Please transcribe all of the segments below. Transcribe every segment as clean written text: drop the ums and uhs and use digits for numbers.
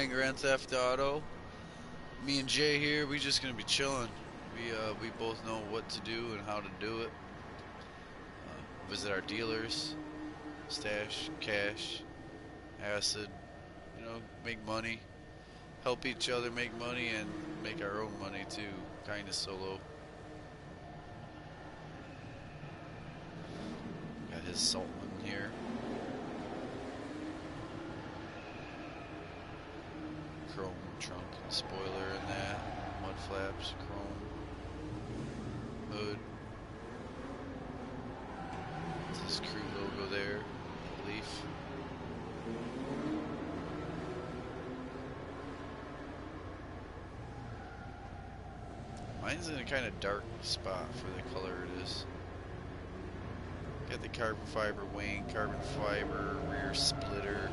playing Grand Theft Auto. Me and Jay here, we just gonna be chilling. We both know what to do and how to do it. Visit our dealers, stash cash, acid. Make money, help each other make money, and make our own money too. Kinda solo. Got his Saltman here. Chrome trunk and spoiler and that. Mud flaps, chrome hood. This crew logo there. Leaf. Mine's in a kind of dark spot for the color it is. Got the carbon fiber wing, carbon fiber rear splitter,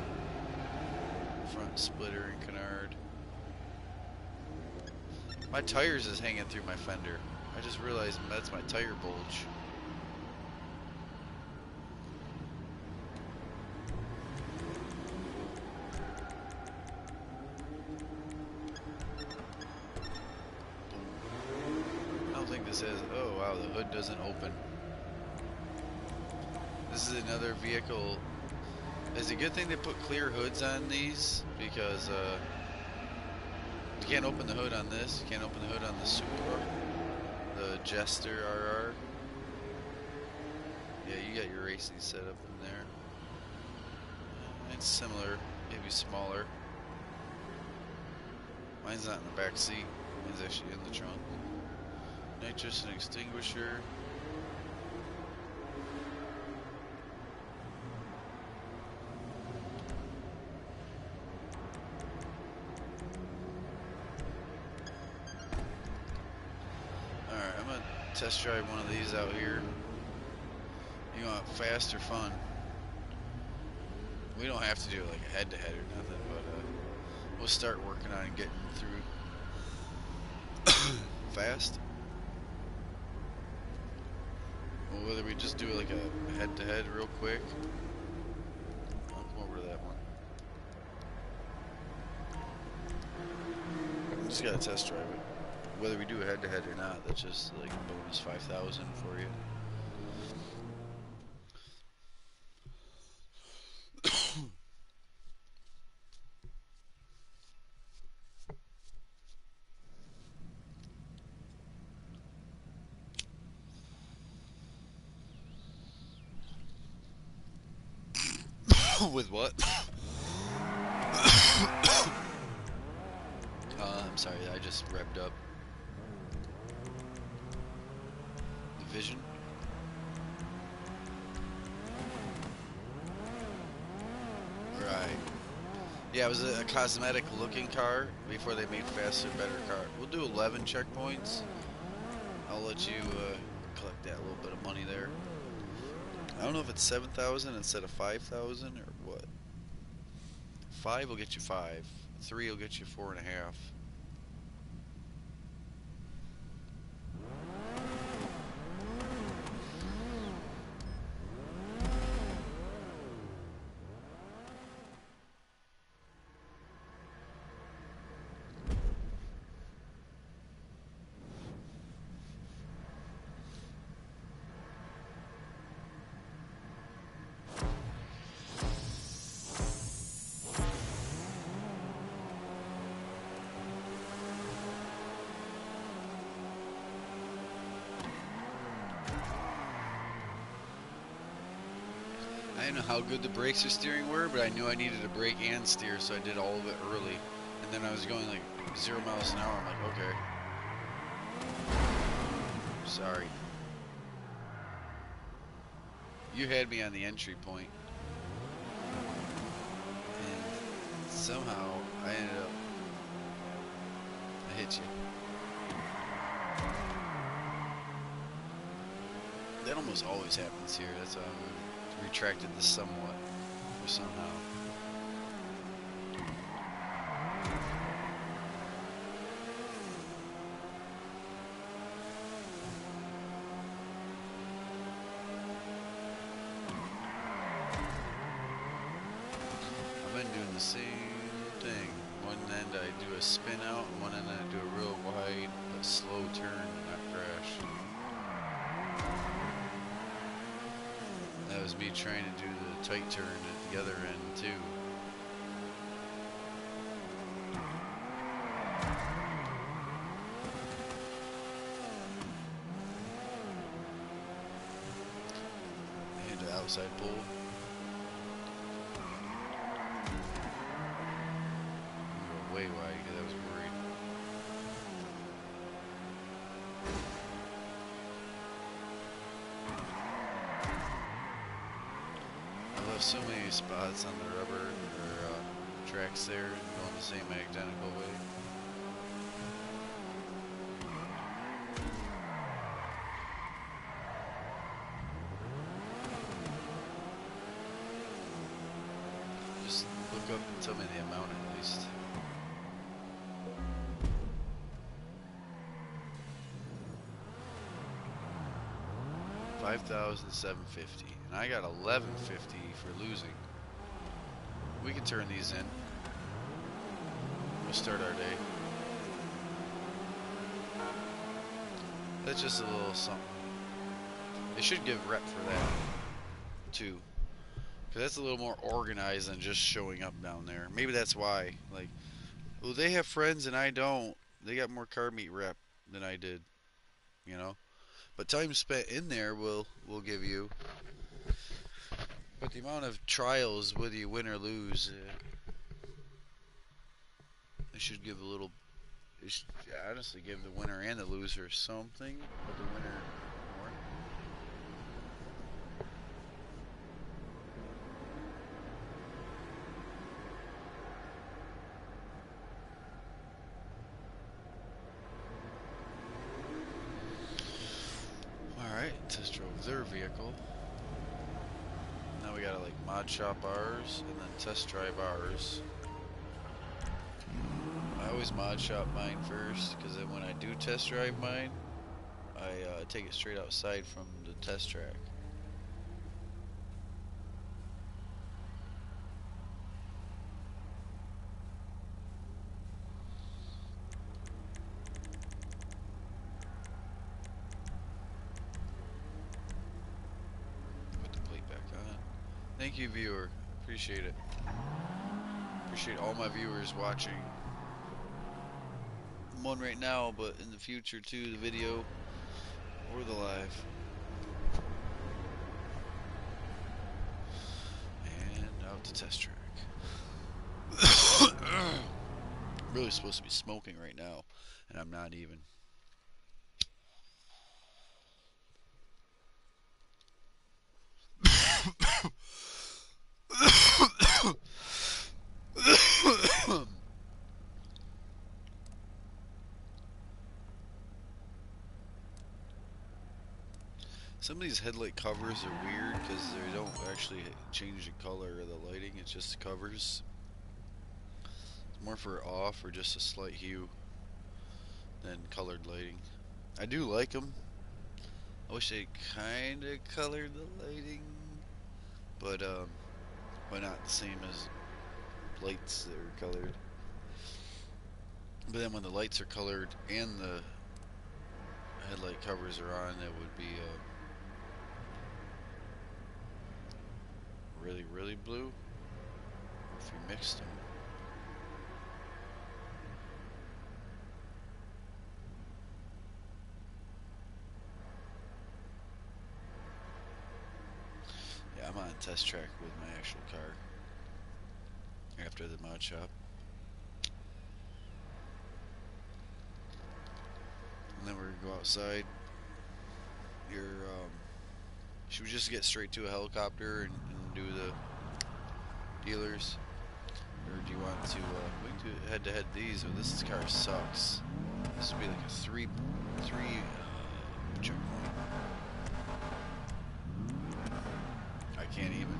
front splitter and canard. My tires is hanging through my fender. I just realized that's my tire bulge. I don't think this has, oh wow, the hood doesn't open. This is another vehicle. It's a good thing they put clear hoods on these because you can't open the hood on this. You can't open the hood on the Supra, the Jester RR. Yeah, you got your racing setup in there. It's similar, maybe smaller. Mine's not in the back seat. Mine's actually in the trunk. Nitrous and extinguisher. Alright, I'm gonna test drive one of these out here. You want fast or fun? We don't have to do like a head-to-head or nothing, but we'll start working on getting through fast. Well, whether we just do like a head-to-head real quick. I'll come over to that one. Just gotta test drive it. Whether we do a head-to-head or not, that's just like bonus 5,000 for you. With what? I'm sorry, I just revved up. The Vision. Right. Yeah, it was a cosmetic looking car before they made faster, better car. We'll do 11 checkpoints. I'll let you collect that little bit of money there. I don't know if it's 7,000 instead of 5,000 or what. 5 will get you 5. 3 will get you 4.5. I didn't know how good the brakes or steering were, but I knew I needed to brake and steer, so I did all of it early. And then I was going like 0 miles an hour. I'm like, okay. Sorry. You had me on the entry point. And somehow I ended up... I hit you. That almost always happens here. That's how I retracted this somewhat, or somehow. I've been doing the same thing. One end I do a spin out, and one end I do a real wide but slow turn and not crash. That was me trying to do the tight turn at the other end too. And the outside pull. Way wide because I was worried. I left so many spots on the rubber or tracks there and going the same identical way. Just look up and tell me the amount at least. $5,750, and I got $11.50 for losing. We can turn these in. We'll start our day. That's just a little something. They should give rep for that too, because that's a little more organized than just showing up down there. Maybe that's why. Like, well, they have friends and I don't. They got more car meet rep than I did, you know. But time spent in there will give you. But the amount of trials, whether you win or lose, it should give a little. It should honestly give the winner and the loser something, but the winner more. Alright, test drove their vehicle. Now we gotta like mod shop ours and then test drive ours. I always mod shop mine first, because then when I do test drive mine, I take it straight outside from the test track. Put the plate back on. Thank you, viewer. Appreciate it. Appreciate all my viewers watching. One right now, but in the future too, the video or the live. And out to test track. Really supposed to be smoking right now, and I'm not even. Some of these headlight covers are weird because they don't actually change the color of the lighting, it's just the covers. It's more for off or just a slight hue than colored lighting. I do like them. I wish they kind of colored the lighting, but not the same as lights that are colored. But then when the lights are colored and the headlight covers are on, it would be really, really blue if you mixed them. Yeah, I'm on test track with my actual car after the mod shop. And then we're gonna go outside. Should we just get straight to a helicopter and do the dealers, or do you want to? We can do head-to-head these. But this car sucks. This would be like a three checkpoint. I can't even.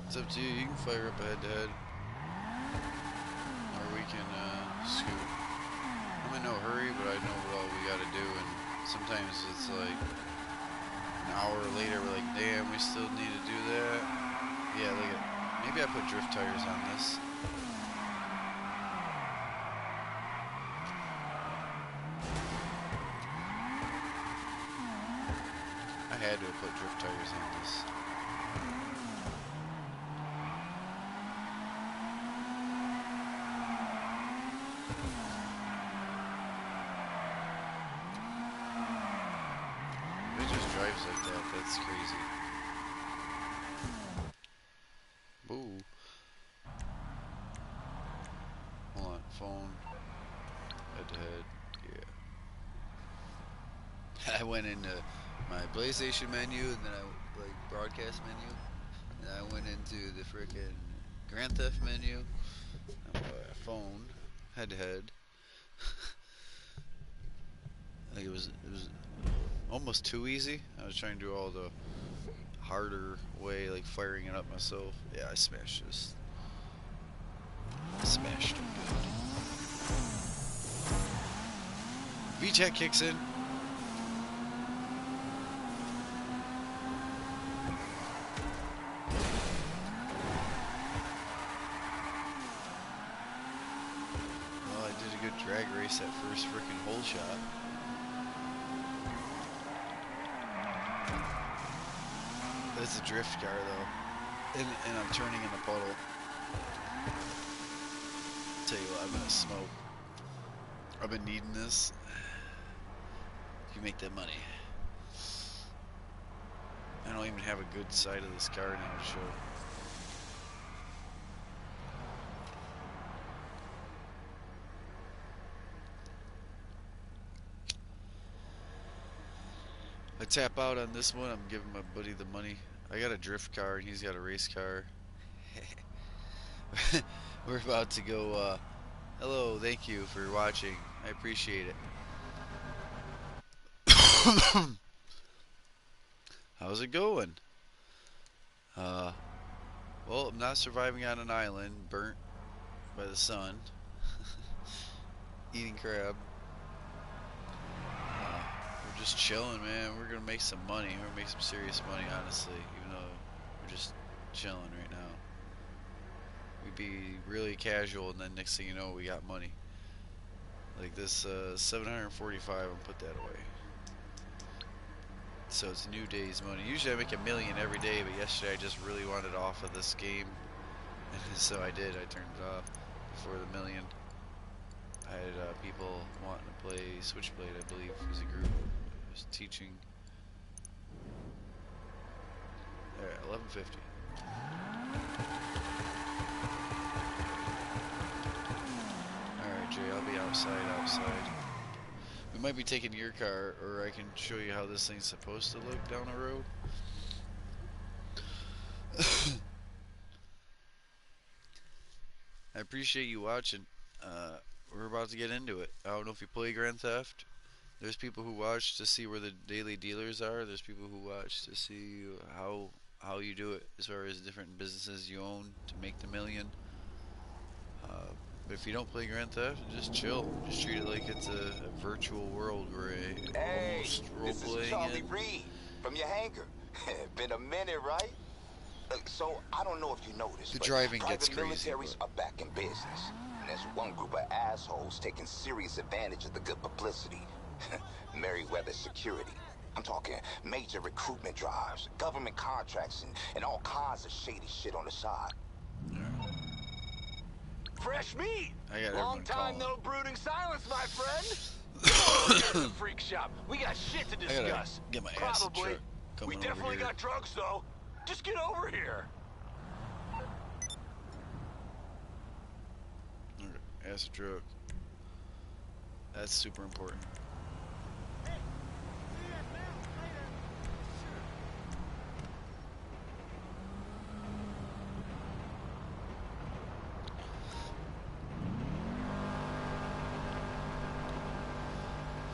It's up to you. You can fire up a head-to-head, or we can scoot. I'm in no hurry, but I know what all we gotta do, and sometimes it's like an hour later, we're like, damn, we still need to do that. Yeah, look at. Maybe I put drift tires on this. I had to have put drift tires on this. If it just drives like that, that's crazy. Boo. Hold on, phone. Head to head. Yeah. I went into my PlayStation menu, and then I broadcast menu, and I went into the frickin' Grand Theft menu. Phone. Head to head. I think it was almost too easy. I was trying to do all the harder way, like firing it up myself. Yeah, I smashed this. Smashed it good. VTech kicks in. Well, I did a good drag race that first freaking hole shot. That's a drift car though, and I'm turning in a puddle. Tell you what, I'm gonna smoke. I've been needing this. You make that money. I don't even have a good side of this car now to show. I tap out on this one. I'm giving my buddy the money. I got a drift car and he's got a race car. We're about to go. Hello, thank you for watching. I appreciate it. How's it going? Well, I'm not surviving on an island, burnt by the sun. Eating crab. We're just chilling, man. We're gonna make some money. We're gonna make some serious money, honestly, even though we're just chilling right now. We'd be really casual, and then next thing you know, we got money. Like this 745, I'll put that away. So it's new day's money. Usually I make $1 million every day, but yesterday I just really wanted off of this game, and so I did. I turned it off before the million. I had people wanting to play Switchblade, I believe, as a group. I was teaching. Alright, 1150. Alright, Jay, I'll be outside. We might be taking your car, or I can show you how this thing's supposed to look down the road. I appreciate you watching. We're about to get into it. I don't know if you play Grand Theft. There's people who watch to see where the daily dealers are. There's people who watch to see how you do it as far as different businesses you own to make the million. But if you don't play Grand Theft, just chill. Just treat it like it's a virtual world where almost role-playing. This is Charlie Reed from your hangar. Been a minute, right? So, I don't know if you noticed, the but driving gets crazy. Militaries are back in business. And there's one group of assholes taking serious advantage of the good publicity. Merryweather Security. I'm talking major recruitment drives, government contracts, and all kinds of shady shit on the side. Fresh meat! Long time no brooding silence, my friend! The freak shop. We got shit to discuss. Get my ass Probably. We definitely got drugs, though. Just get over here. Okay, acid drug. That's super important.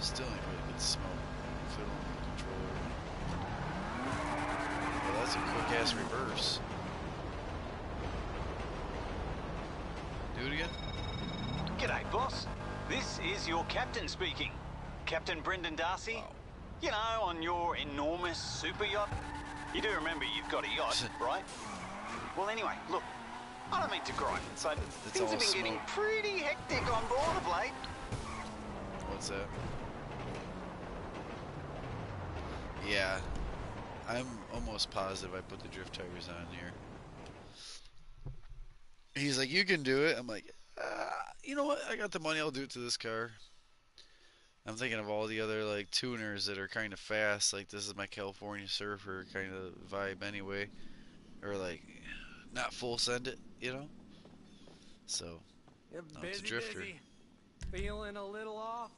Still ain't really good smoke. Fiddling with the controller. Well, that's a quick ass reverse. do it again? G'day, boss. This is your captain speaking. Captain Brendan Darcy. Wow. You know, on your enormous super yacht. You do remember you've got a yacht, right? Well, anyway, look. I don't mean to gripe, so It's things all have been getting smoke. pretty hectic on board of late. What's that? Yeah. I'm almost positive I put the drift tires on here. He's like, you can do it. I'm like, you know what? I got the money. I'll do it to this car. I'm thinking of all the other like tuners that are kind of fast. Like this is my California Surfer kind of vibe anyway, or like not full send it, you know. So You're no, it's a busy, drifter. busy. Feeling a little off?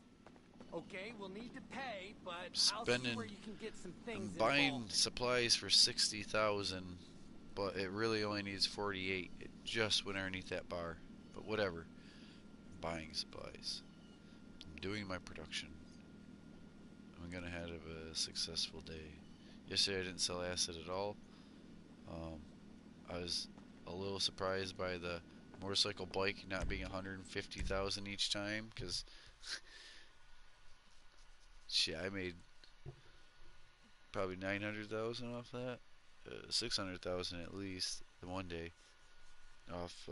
Okay, we'll need to pay, but I'll see Spending. where you can get some I'm things buying involved. supplies for 60,000, but it really only needs 48. It just went underneath that bar, but whatever. I'm buying supplies. I'm doing my production. I'm gonna have a successful day. Yesterday I didn't sell acid at all. I was a little surprised by the motorcycle bike not being 150,000 each time, because shit, I made probably 900,000 off that, 600,000 at least the one day off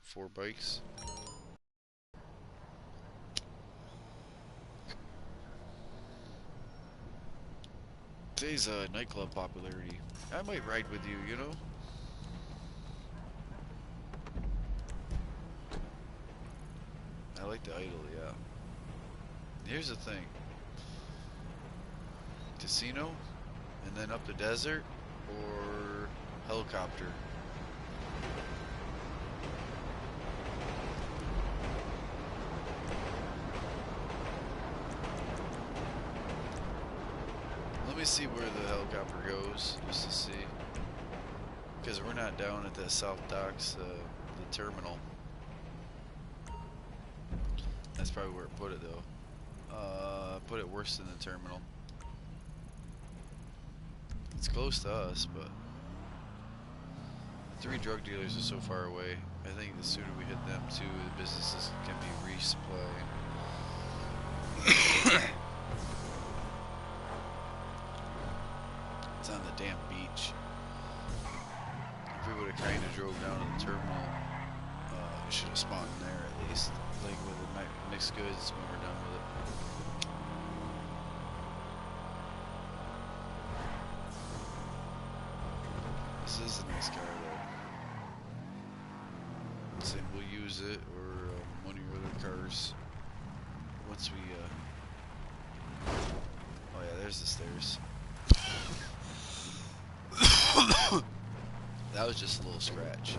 4 bikes. Today's nightclub popularity. I might ride with you, you know? I like the idol, yeah. Here's the thing. Casino, and then up the desert, or helicopter. Let me see where the helicopter goes, just to see. Because we're not down at the South Docks, the terminal. That's probably where it put it, though. Put it worse than the terminal. It's close to us, but the 3 drug dealers are so far away. I think the sooner we hit them too, the businesses can be resupplied. It's on the damn beach. If we would have kind of drove down to the terminal, we should have spawned there at least, like with the mixed goods when we're done with it. This is a nice car though. So we'll use it, or one of your other cars once we oh yeah, there's the stairs. That was just a little scratch.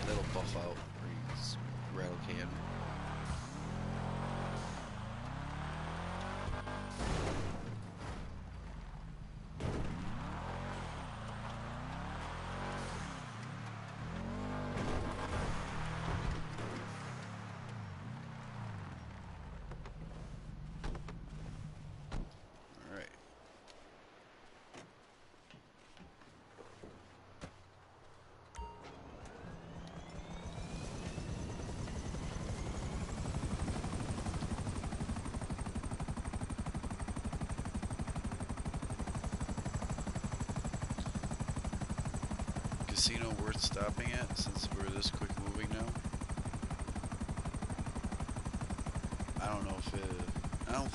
That'll buff out or rattle can. Casino worth stopping at since we're this quick moving now? I don't know if it, I don't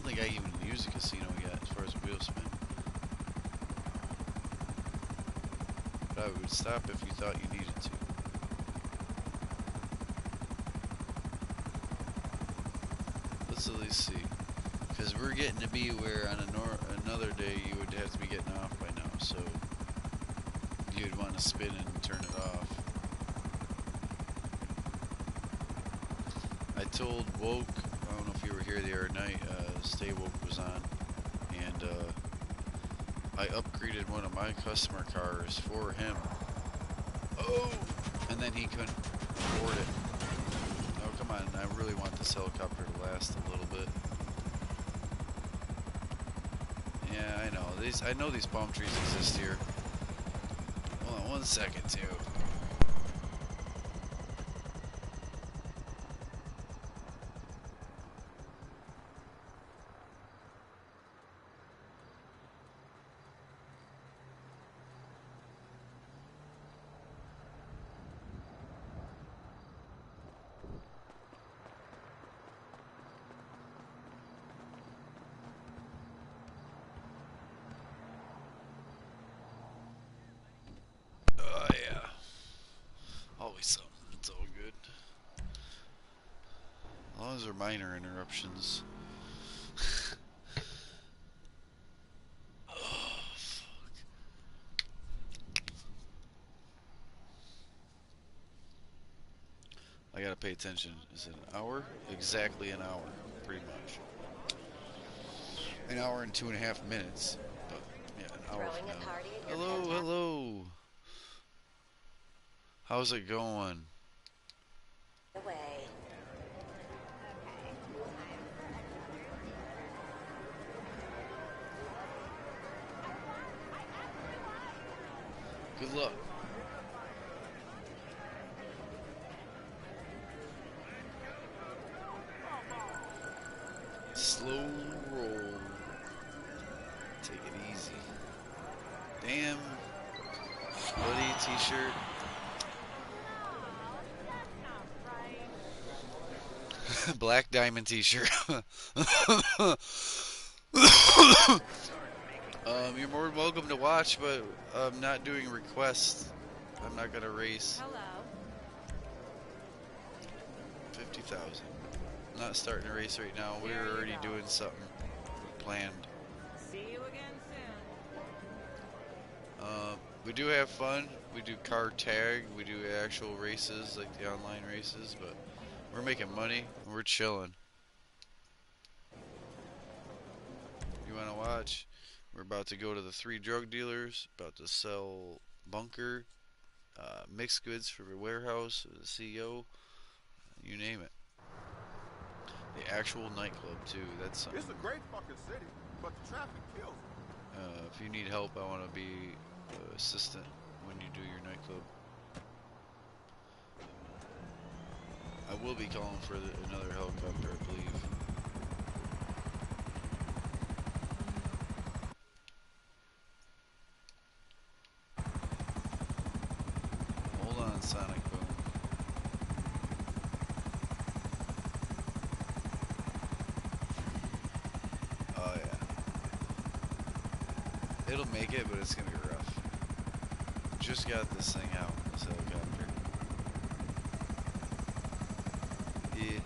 think I even used a casino yet as far as wheel spin. But I would stop if you thought you needed to. Let's at least see, because we're getting to be where on another day you would have to be getting off by now, so you'd want to spin and turn it off. I told Woke, I don't know if you were here the other night, Stay Woke was on, and I upgraded one of my customer cars for him. Oh! And then he couldn't afford it. Oh, come on, I really want this helicopter to last a little bit. Yeah, I know. I know these palm trees exist here. Hold on one second, too. minor interruptions. Oh, fuck. I gotta pay attention. Is it an hour? Exactly an hour, pretty much. An hour and 2.5 minutes. But yeah, an hour from now. Hello, hello. How's it going? Good luck. Slow roll. Take it easy. Damn. Hoodie, t-shirt. Black diamond t-shirt. You're more than welcome to watch, but I'm not doing requests. I'm not gonna race. Hello. 50,000. I'm not starting a race right now. We're already doing something planned. See you again soon. We do have fun. We do car tag. We do actual races, like the online races, but we're making money. We're chilling. You wanna watch? We're about to go to the 3 drug dealers, about to sell bunker, mixed goods for the warehouse, the CEO, you name it. The actual nightclub too, that's something. It's a great fucking city, but the traffic kills it. If you need help, I want to be assistant when you do your nightclub. I will be calling for another helicopter, I believe. Hold on, Sonic Boom. Oh yeah. It'll make it, but it's gonna be rough. Just got this thing out, this helicopter. Yeah.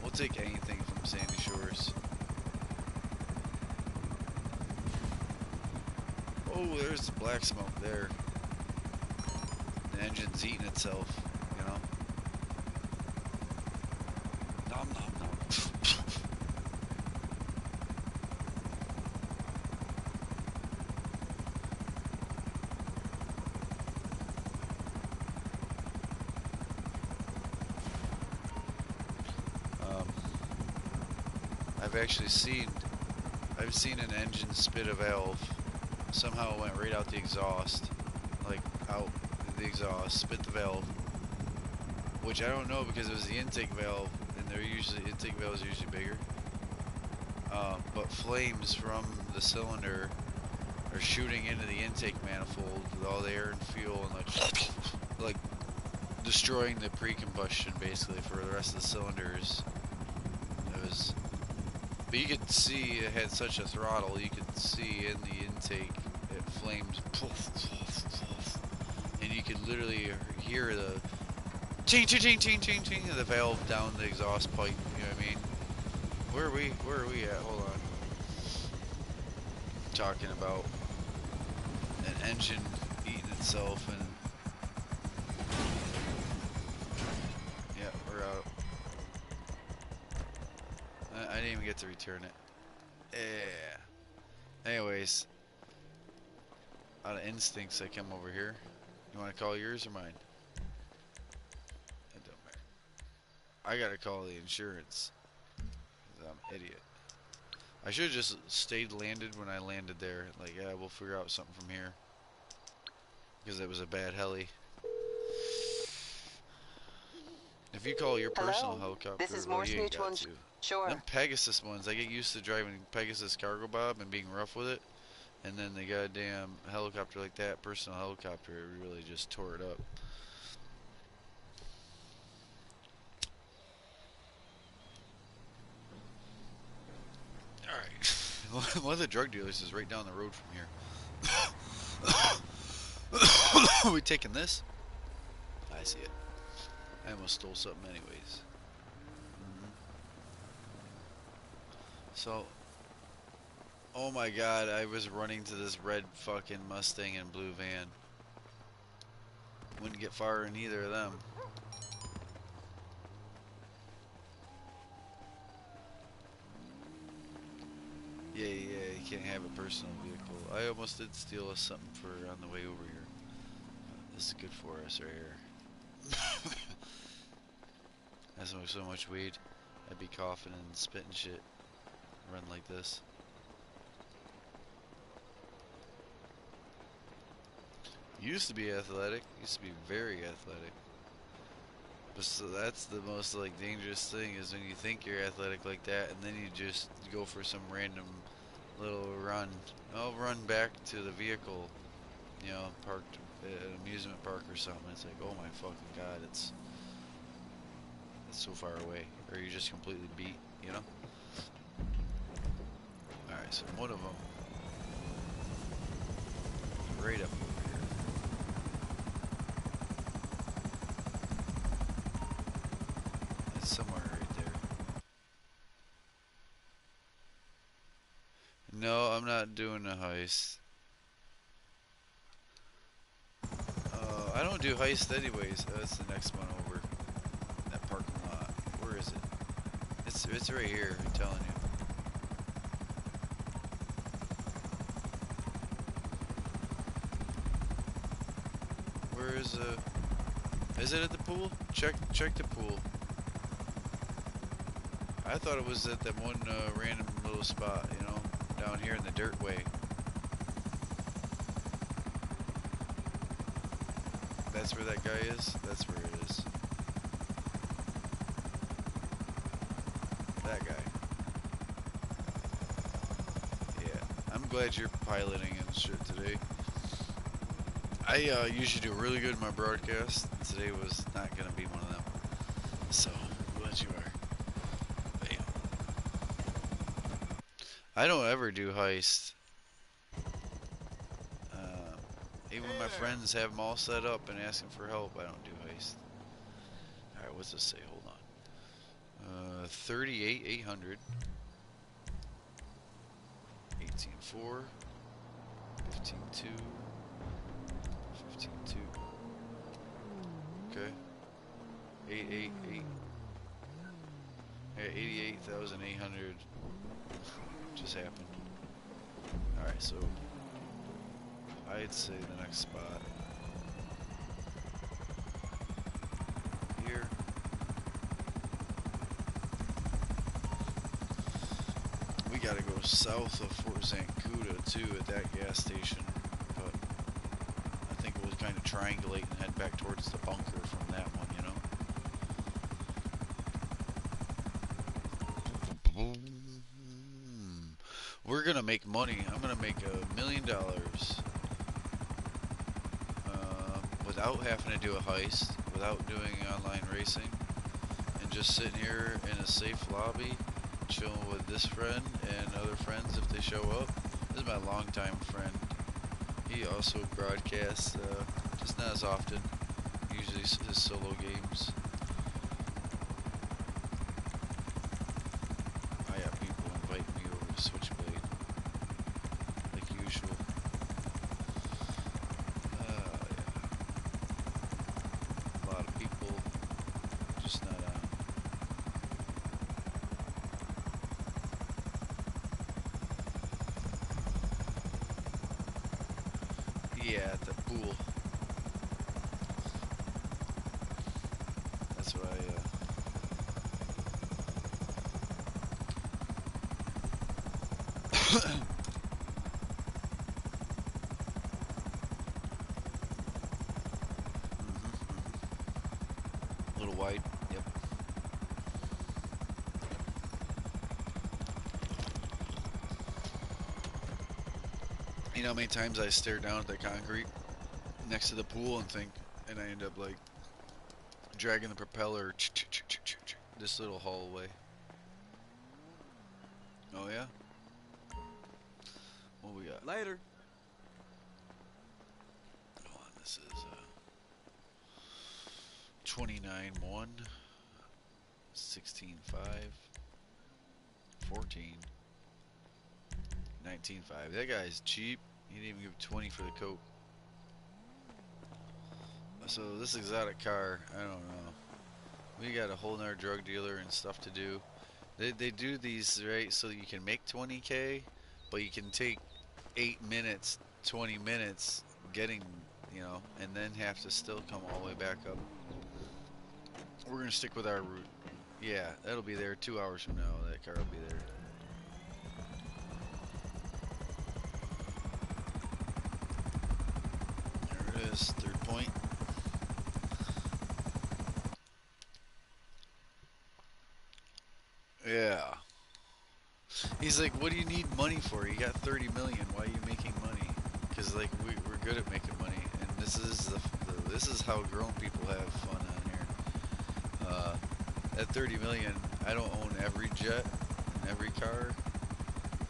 We'll take anything from Sandy Shores. Oh, there's the black smoke there. The engine's eating itself, you know? Nom nom nom. I've seen an engine spit a valve. Somehow it went right out the exhaust, like out the exhaust, spit the valve, which I don't know because it was the intake valve, and intake valves are usually bigger. But flames from the cylinder are shooting into the intake manifold with all the air and fuel, and like destroying the pre-combustion basically for the rest of the cylinders. It was. But you could see it had such a throttle, you could see in the intake, it flames, and you could literally hear the ching ching ching ching ching ching of the valve down the exhaust pipe, you know what I mean? Where are we at? Hold on. Talking about an engine eating itself, and yeah, we're out. I didn't even get to return it. Yeah. Anyways, out of instincts, I come over here. You want to call yours or mine? It don't matter. I gotta call the insurance. 'Cause I'm an idiot. I should have just stayed landed when I landed there. Like, yeah, we'll figure out something from here. Because it was a bad heli. If you call your personal helicopter, This is well, Morse you ain't Mutual. got to. Sure. Them Pegasus ones, I get used to driving Pegasus Cargo Bob and being rough with it. And then the goddamn helicopter like that, personal helicopter, it really just tore it up. Alright. One of the drug dealers is right down the road from here. Are we taking this? I see it. I almost stole something anyways. So, oh my god, I was running to this red fucking Mustang and blue van. Wouldn't get far in either of them. Yeah, you can't have a personal vehicle. I almost did steal us something for on the way over here. This is good for us right here. That's so much weed. I'd be coughing and spitting shit. Run like this. Used to be athletic. Used to be very athletic. But so that's the most like dangerous thing is when you think you're athletic like that, and then you just go for some random little run. I'll run back to the vehicle, you know, parked at an amusement park or something. It's like, oh my fucking god, it's so far away, or you just completely beat, you know. All right, so one of them is right up over here. It's somewhere right there. No, I'm not doing a heist. I don't do heist anyways. That's the next one over. That parking lot. Where is it? It's right here. I'm telling you. Where is Is it at the pool? Check the pool. I thought it was at that one random little spot, you know, down here in the dirt way. That's where that guy is? That's where it is. That guy. Yeah. I'm glad you're piloting and shit today. I usually do really good in my broadcast. Today was not going to be one of them. So, I'm glad you are. Bam. I don't ever do heist. Even when my friends have them all set up and asking for help, I don't do heist. Alright, what's this say? Hold on. 38,800. 18,4. 15,2. 15,2. Okay. 888. Yeah, 88,800 just happened. Alright, so I'd say the next spot here. We gotta go south of Fort Zancuda too at that gas station, but I think we'll kind of triangulate and head back towards the bunker from that one, you know? We're gonna make money. I'm gonna make $1 million without having to do a heist, without doing online racing, and just sitting here in a safe lobby, chilling with this friend and other friends if they show up. This is my longtime friend. He also broadcasts, just not as often. Usually his solo games. I have people invite me over to Switchblade, like usual. A lot of people just not on. Yeah, at the pool. That's what A little wide. Yep. You know how many times I stare down at the concrete next to the pool and think, and I end up like dragging the propeller this little hallway. Oh yeah? What we got? Later. Hold on, this is 29.1, 16.5, 14, 19.5. That guy's cheap. He didn't even give 20 for the coat. So this exotic car, I don't know. We got a whole nother drug dealer and stuff to do. They do these, right, so you can make 20K, but you can take 8 minutes, 20 minutes getting, you know, and then have to still come all the way back up. We're going to stick with our route. Yeah, that'll be there 2 hours from now. That car will be there. There it is, 3rd point. Yeah. He's like, what do you need money for? You got 30 million. Why are you making money? Because like we're good at making money, and this is how grown people have fun on here. At 30 million, I don't own every jet and every car,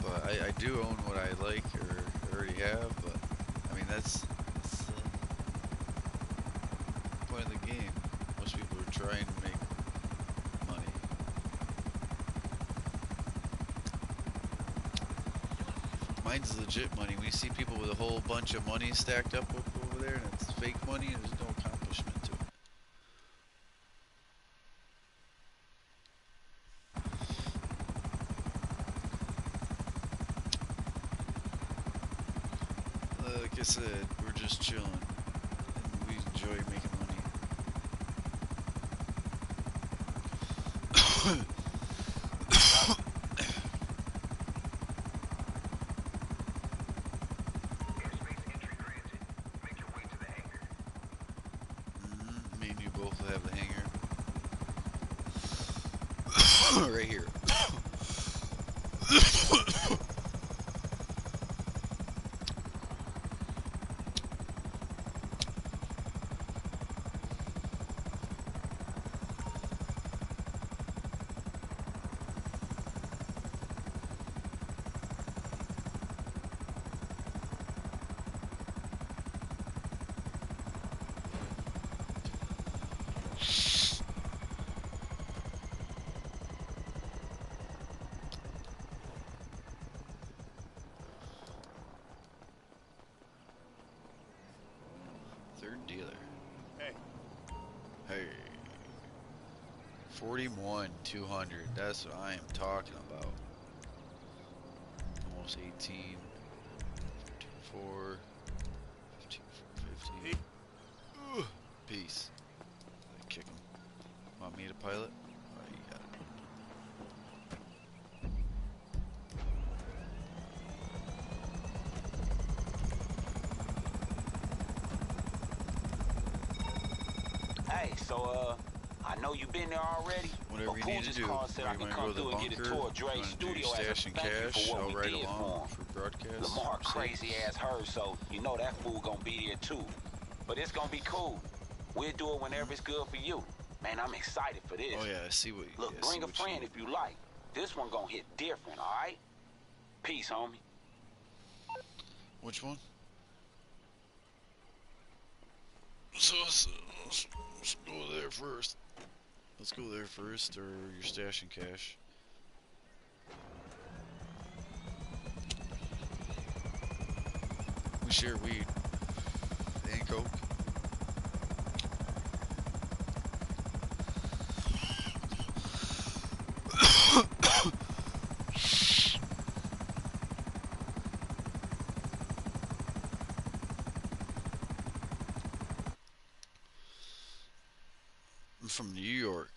but I do own what I like or already have. But I mean that's the point of the game. Most people are trying to make money. Mine's legit money. We see people with a whole bunch of money stacked up over there, and it's fake money, and there's no accomplishment to it. Like I said, we're just chilling, and we enjoy making money. Me and you both have the hangar. Right here. Dealer. Hey. Hey. 41,200. That's what I am talking about. Almost 18. 15,4. 15,450. Peace. Kick him. Want me to pilot? Alright, you got it. Hey, so, I know you've been there already. Whatever you need to do. Said I can go come to the through and bunker, get a tour of Dre's studio as a stash and thank you cash, for what I'll we ride did along for him. for broadcast. Lamar crazy ass her, so you know that fool gonna be there too. But it's gonna be cool. We'll do it whenever it's good for you. Man, I'm excited for this. Oh yeah, I see what you Look, bring a friend if you like. This one gonna hit different, alright? Peace, homie. Which one? So let's go there first. Let's go there first, or your stash and cash. We share weed and coke. I'm from New York.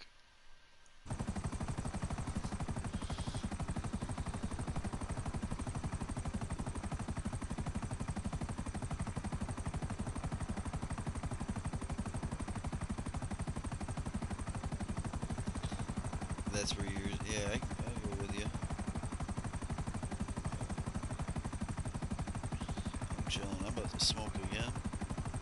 That's where you're. Yeah, I'll go with you. I'm chilling. I'm about to smoke again.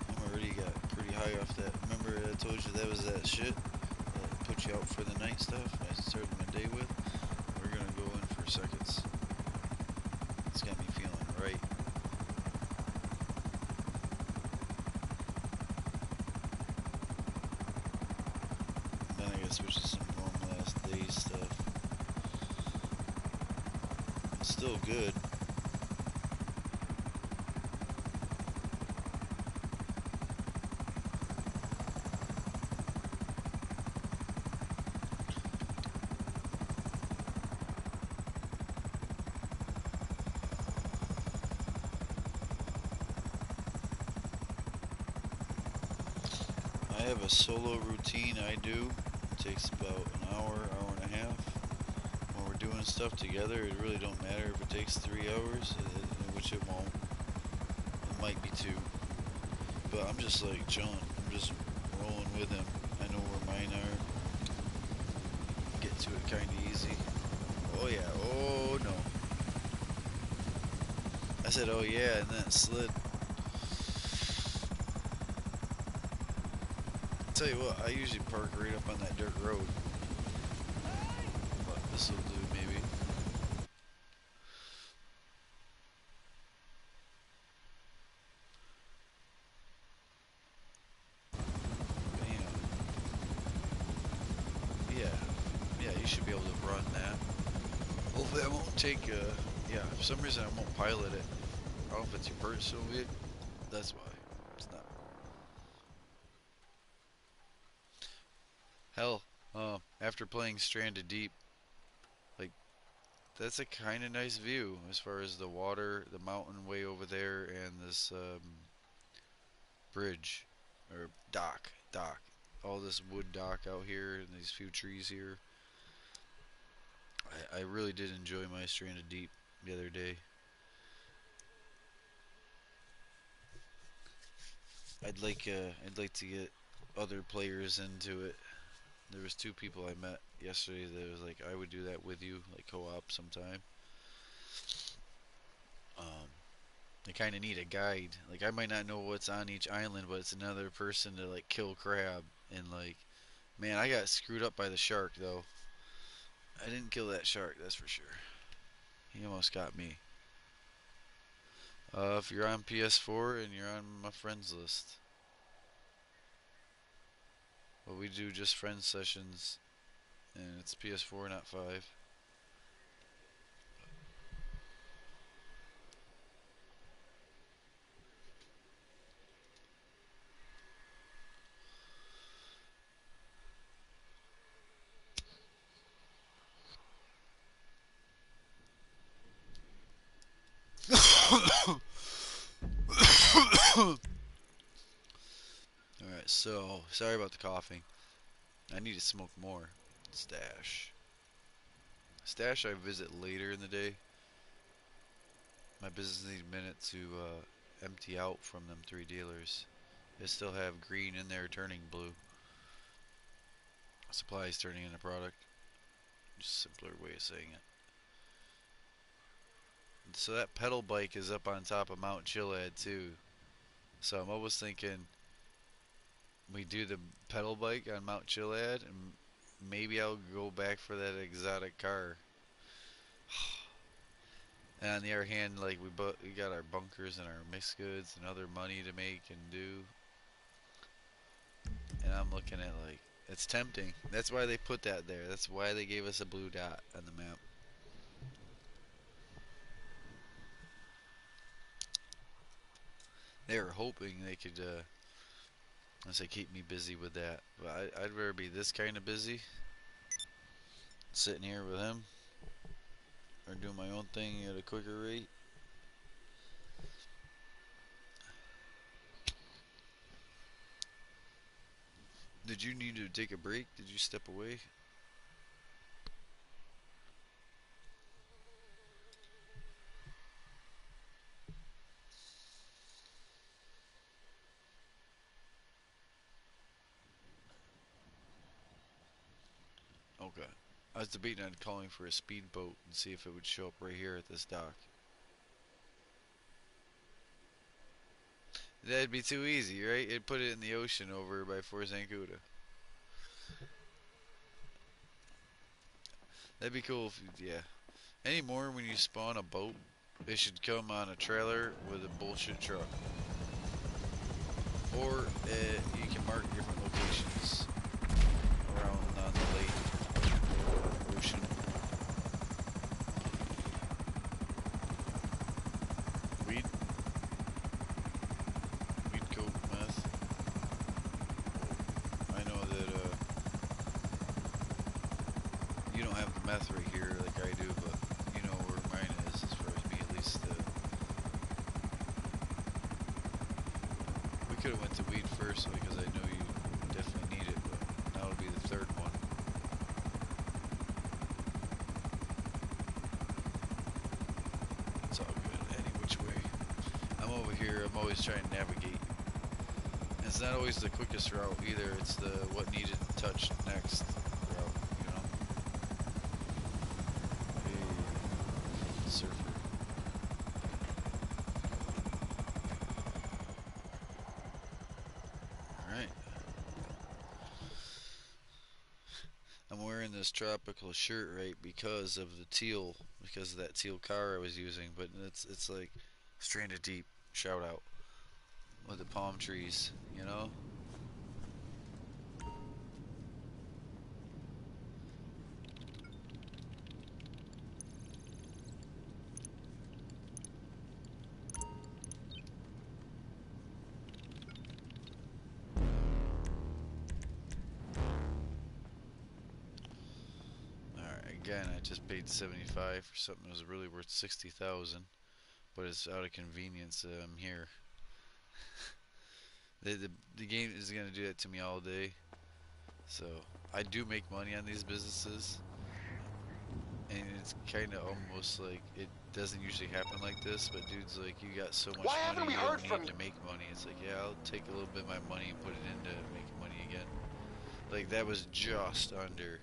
I'm already got pretty high off that. Remember I told you that was that shit that put you out for the night stuff I started my day with? We're gonna go in for seconds. It's got me feeling right. switch to some normal last day stuff. It's still good. I have a solo routine I do. It takes about an hour, hour and a half. When we're doing stuff together, it really don't matter if it takes 3 hours, which it won't. It might be 2. But I'm just like John. I'm just rolling with him. I know where mine are. Get to it kind of easy. Oh yeah. Oh no. I said oh yeah, and then it slid. Tell you what, I usually park right up on that dirt road. But this will do maybe. Bam. Yeah, you should be able to run that. Hopefully I won't take, yeah, for some reason I won't pilot it. I don't know if it's your personal vehicle. That's why. It's not. Hell, after playing Stranded Deep, like, that's a kind of nice view as far as the water, the mountain way over there, and this, bridge, or dock. All this wood dock out here, and these few trees here. I really did enjoy my Stranded Deep the other day. I'd like to get other players into it. There was 2 people I met yesterday that was like, I would do that with you, like co-op sometime. I kind of need a guide. Like, I might not know what's on each island, but it's another person to like kill crab. And like, man, I got screwed up by the shark though. I didn't kill that shark, that's for sure. He almost got me. If you're on PS4 and you're on my friends list. Well, we do just friend sessions, and it's PS4, not 5. Alright, so, sorry about the coughing. I need to smoke more. Stash. Stash I visit later in the day. My business needs a minute to empty out from them 3 dealers. They still have green in there turning blue. Supply is turning into product. Just a simpler way of saying it. And so that pedal bike is up on top of Mount Chiliad too. So I'm always thinking we do the pedal bike on Mount Chiliad, and maybe I'll go back for that exotic car. And on the other hand, like we got our bunkers and our mixed goods and other money to make and do. And I'm looking at like, it's tempting. That's why they put that there. That's why they gave us a blue dot on the map. They were hoping they could, let's say, keep me busy with that. But I'd rather be this kind of busy, sitting here with him, or doing my own thing at a quicker rate. Did you need to take a break? Did you step away? Okay. I was debating on calling for a speedboat and see if it would show up right here at this dock. That'd be too easy, right? It'd put it in the ocean over by Fort Zancuda. That'd be cool if, yeah. Anymore, when you spawn a boat, it should come on a trailer with a bullshit truck. Or you can mark different locations around on the lake, ocean. Weed, coke, meth. I know that you don't have the meth right here like I do, but you know where mine is, as far as me at least. We could have went to weed first because I know you definitely need it, but now it'll be the third one. It's all good, any which way. I'm over here, I'm always trying to navigate. And it's not always the quickest route either, it's the what needed touched next route, you know? Hey, surfer. Alright. I'm wearing this tropical shirt, right, because of the teal, because of that teal car I was using, but it's like Stranded Deep, shout out, with the palm trees, you know? Alright, again, I just paid 75 for something that was really worth 60,000, but it's out of convenience that I'm here. The game is gonna do that to me all day. So I do make money on these businesses, and it's kind of almost like it doesn't usually happen like this. But dude's like, you got so much Why haven't money, we you heard don't from need you? to make money. It's like, yeah, I'll take a little bit of my money and put it into making money again. Like that was just under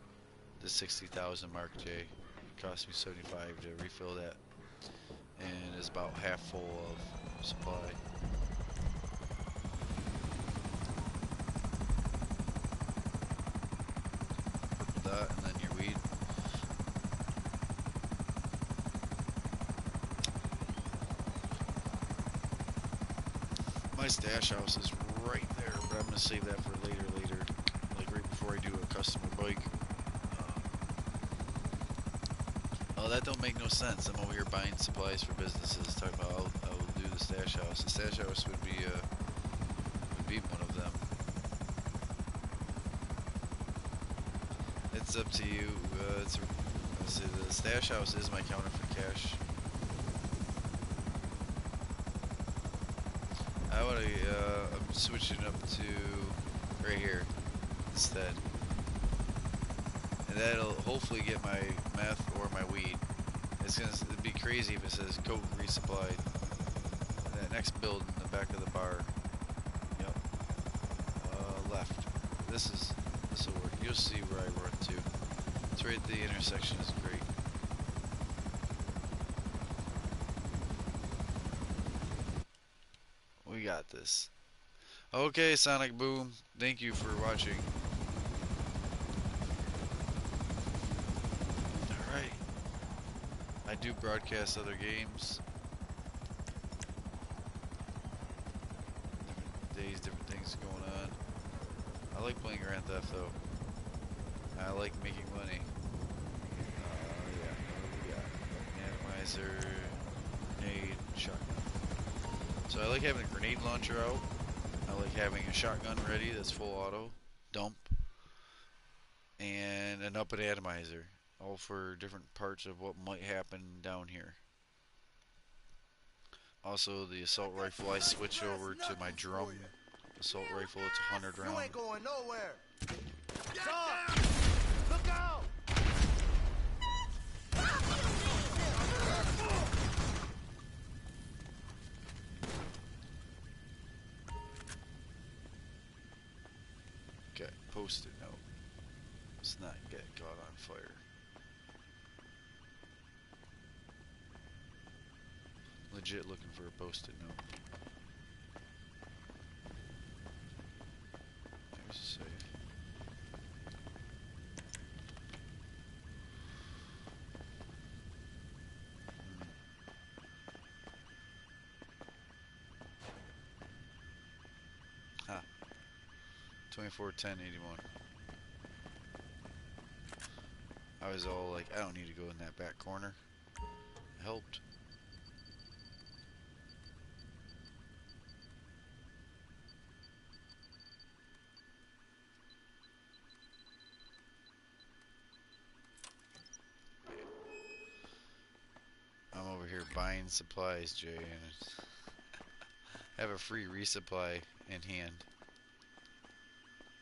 the 60,000 mark, Jay. It cost me 75 to refill that, and it's about half full of supply. Purple dot, and then your weed. My stash house is right there, but I'm gonna save that for later, like right before I do a customer bike. Oh, that don't make no sense. I'm over here buying supplies for businesses. Talking about I'll do the stash house. The stash house would be one of them. It's up to you. Let's see, the stash house is my counter for cash. I'm switching up to right here instead. And that'll hopefully get my meth or my weed. It'd be crazy if it says coke resupplied. That next build in the back of the bar. Yep. Left. This will work. You'll see where I run to. It's right at the intersection. Is great. We got this. Okay, Sonic Boom. Thank you for watching. Alright. I do broadcast other games. Different days, different things going on. I like playing Grand Theft though. I like making money. Yeah. What do we got? Atomizer, grenade, shotgun. So I like having a grenade launcher out. I like having a shotgun ready that's full auto, dump, and an up and atomizer. All for different parts of what might happen down here. Also, the assault rifle, I switch over to my drum assault rifle. It's 100 round. You ain't going nowhere. Stop! Look out! Okay, post-it note. Let's not get caught on fire. Legit looking for a post-it note. There's a safe. Ah, 241081. I was all like, I don't need to go in that back corner. It helped. I'm over here buying supplies, Jay, and have a free resupply in hand.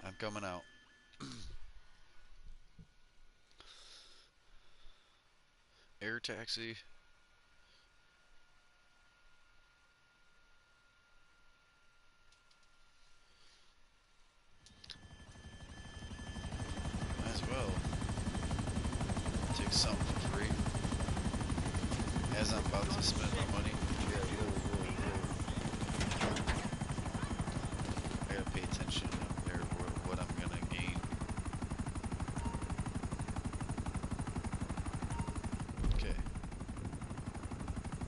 I'm coming out. Air taxi. Might as well take something for free. As I'm about to spend my money. Yeah, whoa. I gotta pay attention up there what I'm gonna gain. Okay.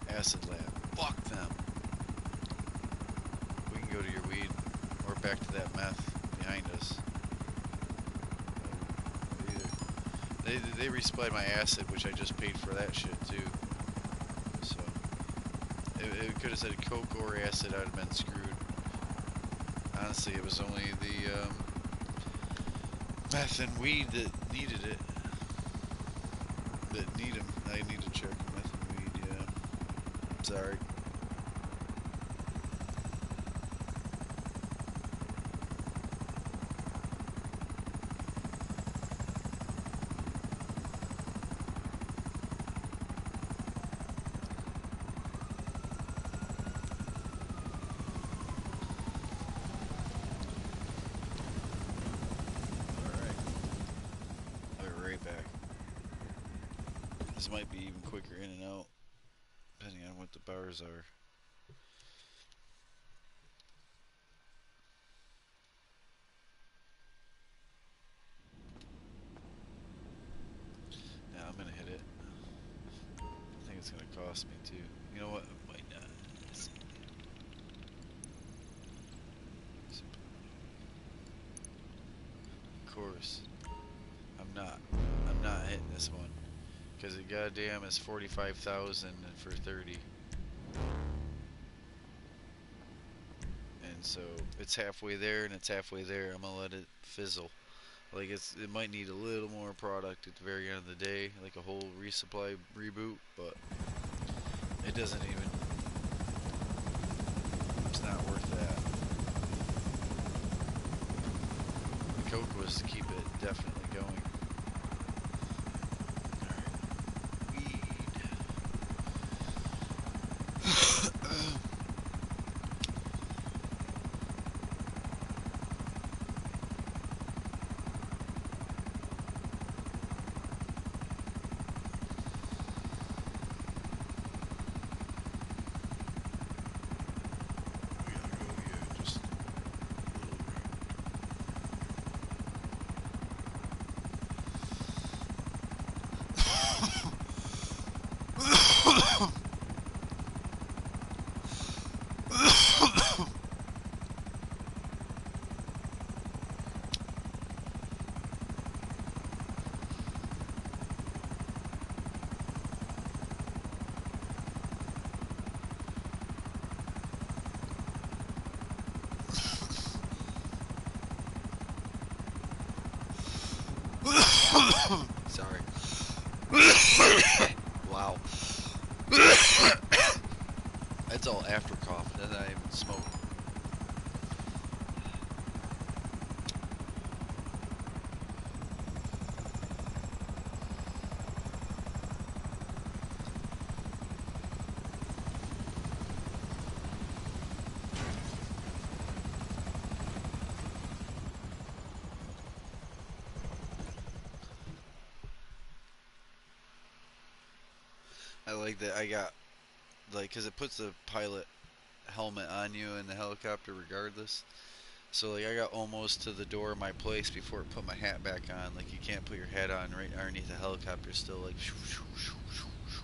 Acid lab. Fuck them. We can go to your weed or back to that meth behind us. They resupplied my acid, which I just paid for that shit too. So it could have said coke or acid, I'd have been screwed. Honestly, it was only the meth and weed that needed it. That need them. I need to check meth and weed. Yeah. Sorry. Back. This might be even quicker in and out, depending on what the bars are. Now I'm gonna hit it. I think it's gonna cost me too. You know what? It might not. Of course, I'm not hitting this one. Because it goddamn is 45,000 for 30. And so it's halfway there and it's halfway there. I'm gonna let it fizzle. Like it might need a little more product at the very end of the day, like a whole resupply reboot, but it doesn't even, it's not worth that. The coke was to keep it definitely going. Sorry. Wow. That's all after cough. That's not even smoke. I like that I got, like, because it puts the pilot helmet on you in the helicopter regardless. So, like, I got almost to the door of my place before it put my hat back on. Like, you can't put your hat on right underneath the helicopter still, like, shoo, shoo, shoo, shoo, shoo.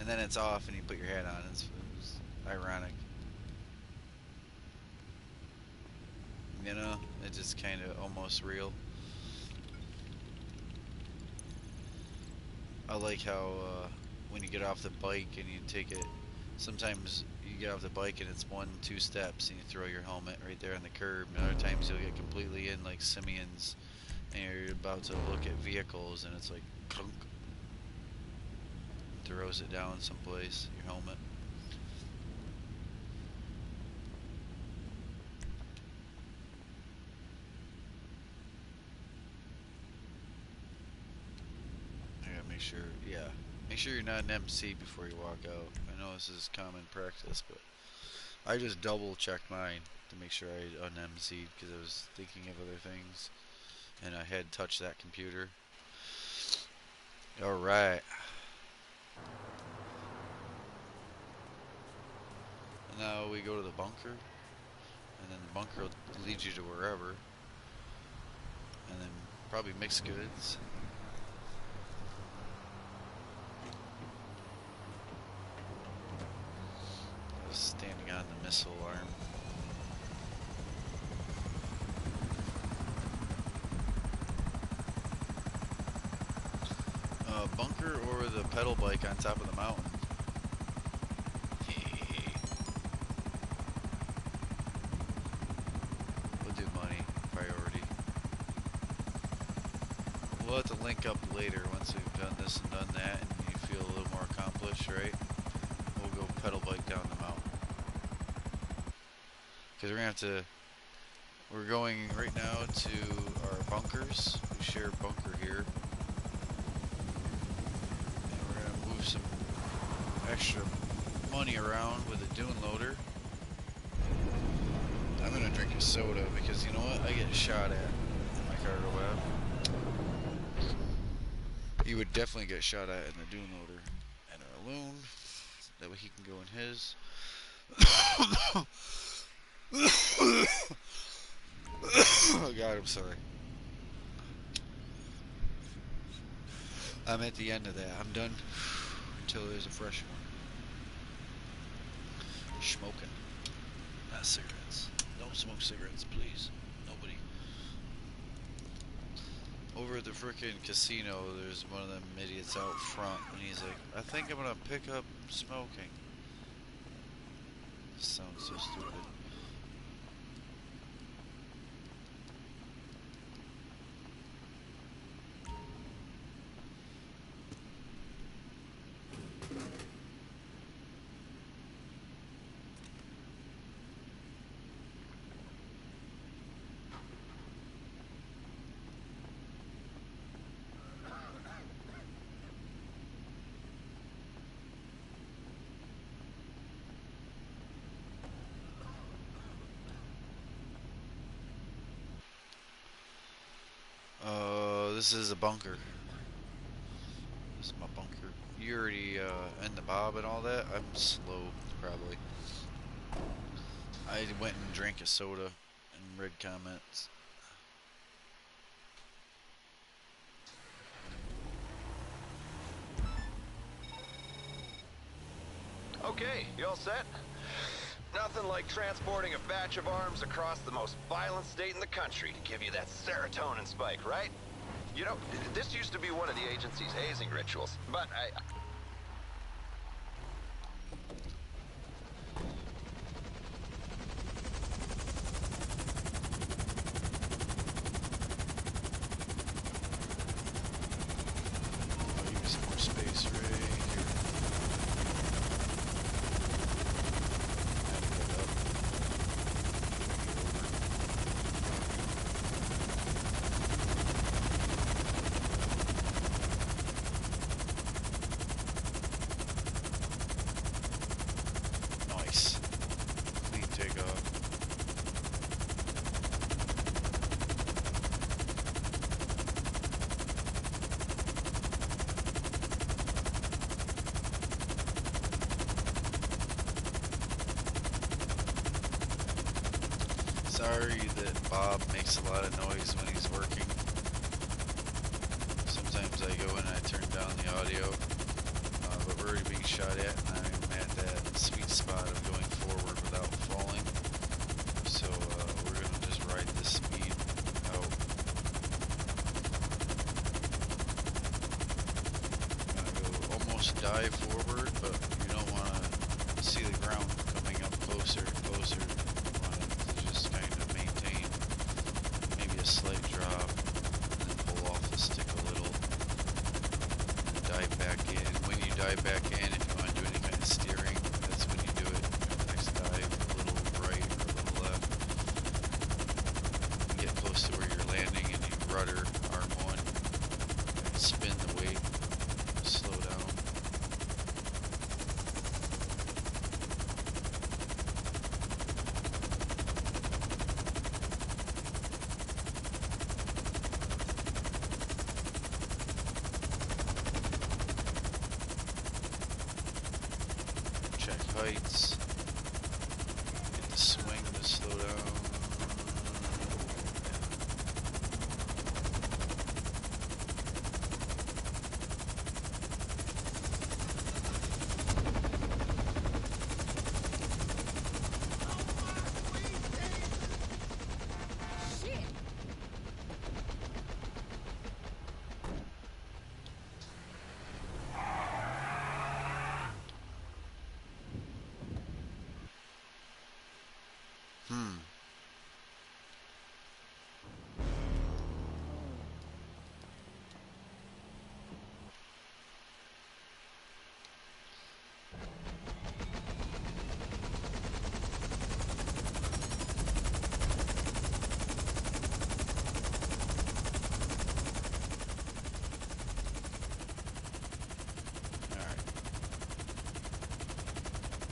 And then it's off and you put your hat on. It's ironic. You know? It's just kind of almost real. I like how when you get off the bike and you take it, sometimes you get off the bike and it's 1-2 steps and you throw your helmet right there on the curb, and other times you'll get completely in like simians and you're about to look at vehicles and it's like clunk, throws it down someplace, your helmet. I gotta make sure, yeah, make sure you're not an MC before you walk out. I know this is common practice, but I just double checked mine to make sure I un-MC'd because I was thinking of other things and I had touched that computer. Alright. Now we go to the bunker, and then the bunker will lead you to wherever, and then probably mixed goods. Standing on the missile arm. Bunker or the pedal bike on top of the mountain. We'll do money, priority. We'll have to link up later once we've done this and done that and you feel a little more accomplished, right? We'll go pedal bike down the mountain. Because we're gonna have to, we're going right now to our bunkers. We share a bunker here. And we're gonna move some extra money around with a dune loader. I'm gonna drink a soda because you know what? I get shot at in my cargo web. You would definitely get shot at in the dune loader and our loon. That way he can go in his. Oh God, I'm sorry. I'm at the end of that. I'm done until there's a fresh one. Smoking, not cigarettes. Don't smoke cigarettes, please. Nobody. Over at the frickin' casino, there's one of them idiots out front, and he's like, I think I'm gonna pick up smoking. This sounds so stupid. This is a bunker. This is my bunker. You already in the bob and all that? I'm slow, probably. I went and drank a soda and read comments. Okay, you all set? Nothing like transporting a batch of arms across the most violent state in the country to give you that serotonin spike, right? You know, this used to be one of the agency's hazing rituals, but I'll give you some more space right here. Nice. Clean takeoff. Sorry that Bob makes a lot of noise when he's working. Sometimes I go in and I turn down the audio, but we're already being shot at and I'm at that sweet spot of going forward without falling. So we're going to just ride this speed out. I'm going dive forward, but you don't want to see the ground coming up closer and closer. You want it to just kind of maintain maybe a slight drop, and then pull off the stick a little, and dive back in. When you dive back in, if you want to do any kind of steering, that's when you do it. The next dive, a little right or a little left. You get close to where you're landing, and you rudder arm one, and spin the weight, slow down. Check heights. Get the swing to slow down.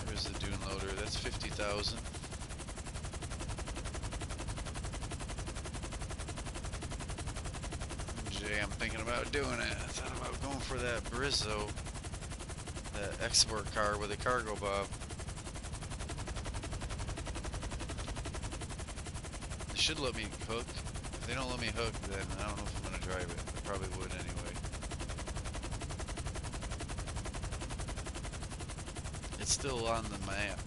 There's the dune loader. That's 50,000. Jay, I'm thinking about doing it. I thought about going for that Brizzo, that export car with a cargo bob. They should let me hook. If they don't let me hook, then I don't know if I'm gonna drive it. I probably would anyway. It's still on the map,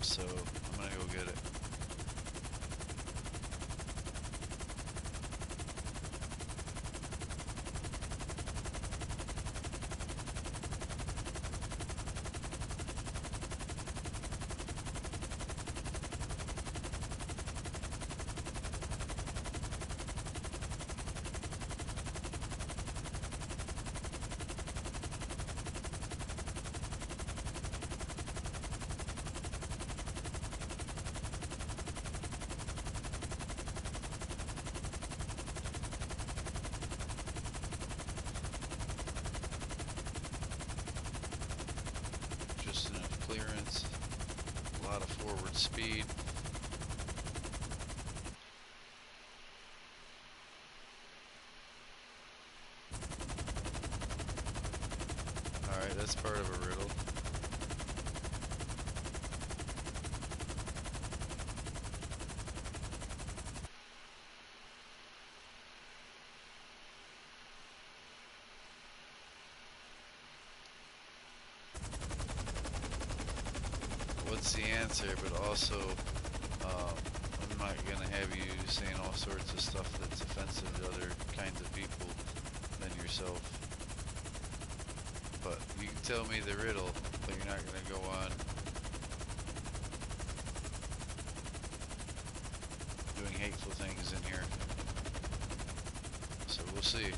so I'm gonna go get it. Just enough clearance, a lot of forward speed. Alright, that's part of a riddle. What's the answer? But also, I'm not gonna have you saying all sorts of stuff that's offensive to other kinds of people than yourself. But you can tell me the riddle, but you're not gonna go on doing hateful things in here. So we'll see.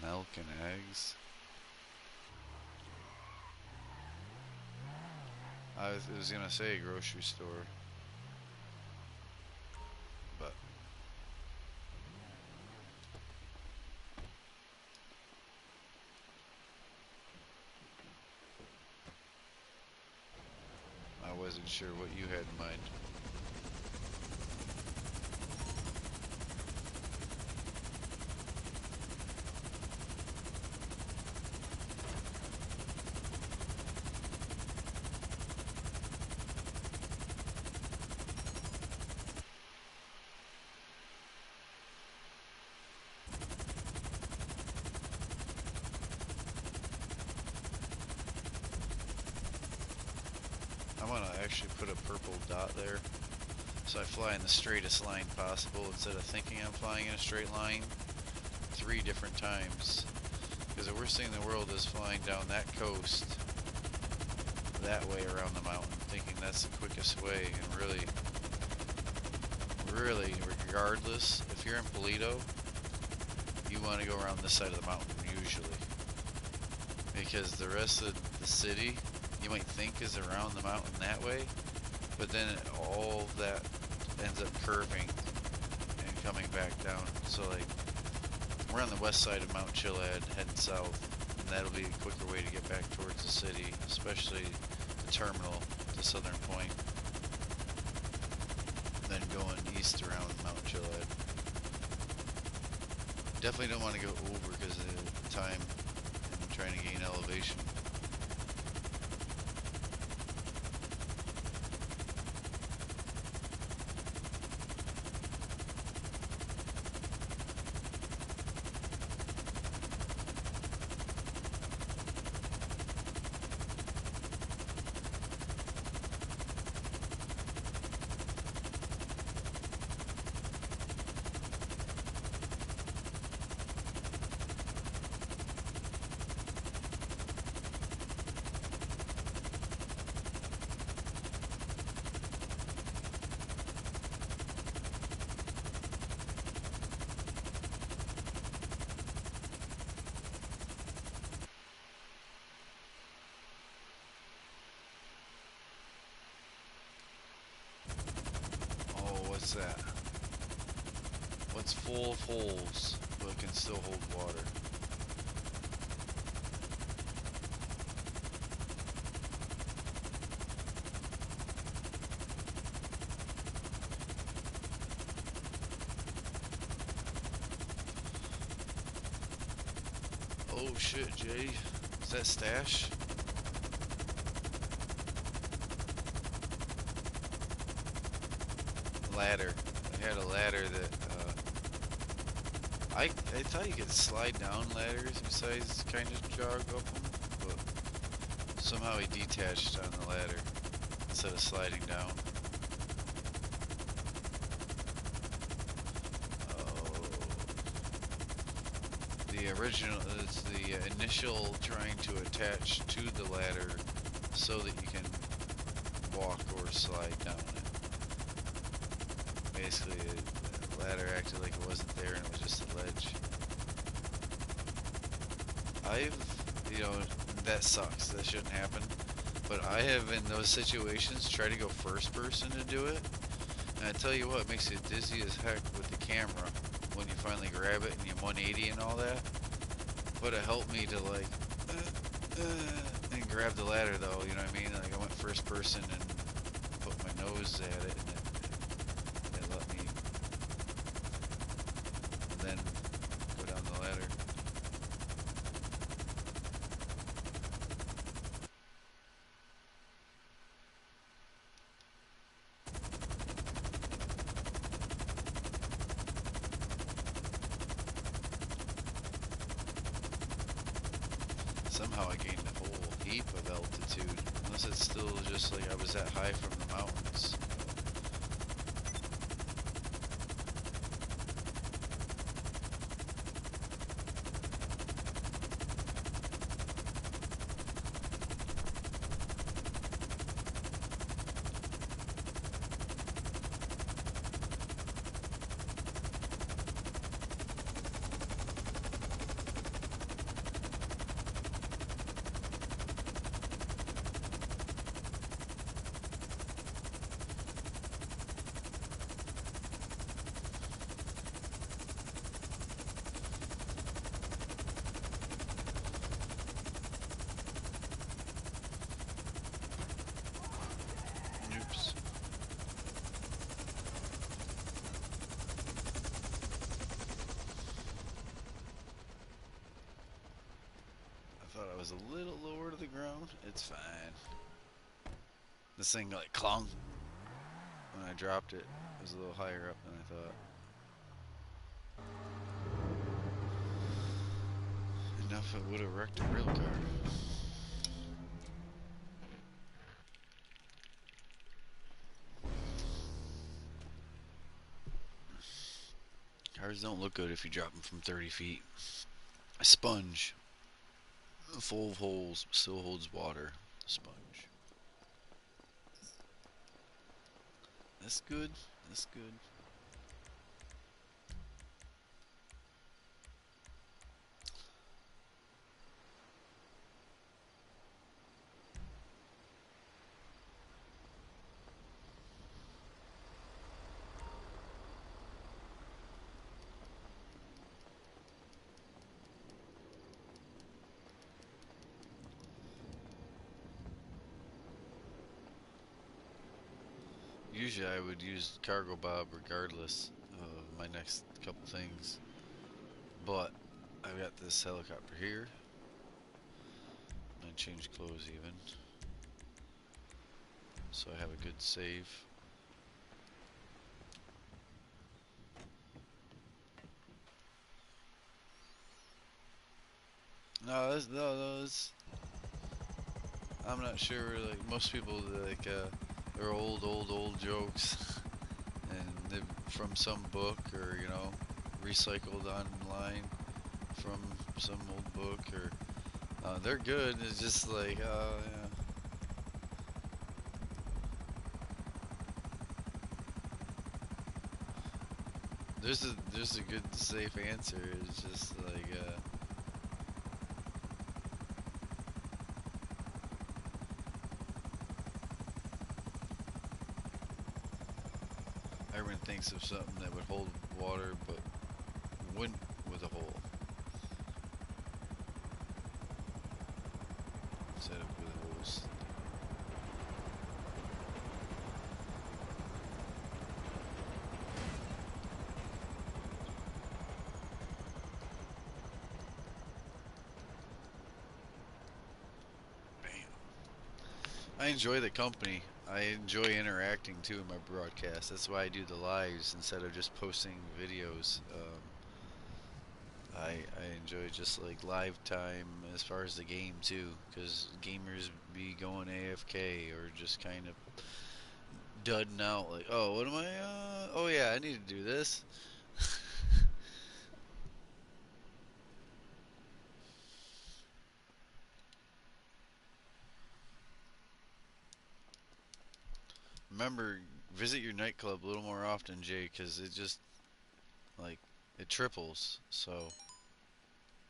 Milk and eggs. I was gonna say a grocery store, but I wasn't sure what you had in mind. I want to actually put a purple dot there, so I fly in the straightest line possible instead of thinking I'm flying in a straight line 3 different times. Because the worst thing in the world is flying down that coast that way around the mountain, thinking that's the quickest way, and really, regardless, if you're in Polito, you want to go around this side of the mountain usually, because the rest of the city you might think is around the mountain that way, but then all that ends up curving and coming back down. So like, we're on the west side of Mount Chiliad heading south, and that'll be a quicker way to get back towards the city, especially the terminal to Southern Point, than going east around Mount Chiliad. Definitely don't want to go over because of the time and trying to gain elevation. What's that? What's full of holes but can still hold water? Oh shit, Jay. Is that stash? Ladder. I had a ladder that I thought you could slide down ladders besides kind of jog up them, but somehow he detached on the ladder instead of sliding down. Oh, the original is the initial trying to attach to the ladder so that you can walk or slide down it. Basically, the ladder acted like it wasn't there and it was just a ledge. That sucks. That shouldn't happen. But I have, in those situations, tried to go first person to do it. And I tell you what, it makes you dizzy as heck with the camera when you finally grab it and you 180 and all that. But it helped me to like, and grab the ladder though, you know what I mean? Like I went first person and put my nose at it and it let me then go down the ladder. Somehow I gained a whole heap of altitude, unless it's still just like I was that high from the mountains. Oops. I thought I was a little lower to the ground. It's fine. This thing like clung when I dropped it. It was a little higher up than I thought. Enough it would have wrecked a real car. Cars don't look good if you drop them from 30 feet. A sponge, full of holes, still holds water. A sponge. That's good. That's good. Usually I would use Cargo Bob regardless of my next couple things. But I've got this helicopter here. I change clothes even. So I have a good save. No, I'm not sure. Like most people, like they're old jokes, and they're from some book or recycled online from some old book, or they're good. It's just like, yeah. There's a good safe answer. It's just like everyone thinks of something that would hold water but wouldn't with a hole instead of with holes. I enjoy the company. I enjoy interacting too in my broadcast. That's why I do the lives instead of just posting videos. I enjoy just like live time as far as the game too, because gamers be going AFK or just kind of dudding out like, oh, what am I? Oh yeah, I need to do this. Remember, visit your nightclub a little more often, Jay, because it just like it triples. So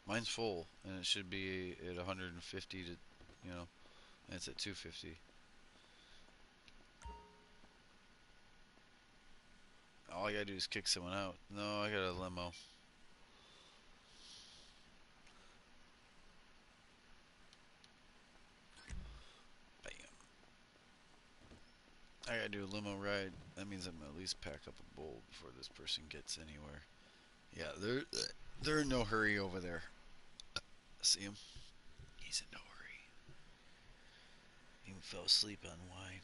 mine's full, and it should be at 150 to, and it's at 250. All I gotta do is kick someone out. No, I got a limo. Bam. I gotta do a limo ride. That means I'm gonna at least pack up a bowl before this person gets anywhere. Yeah, they're in no hurry over there. See him? He's in no hurry. He even fell asleep on wine.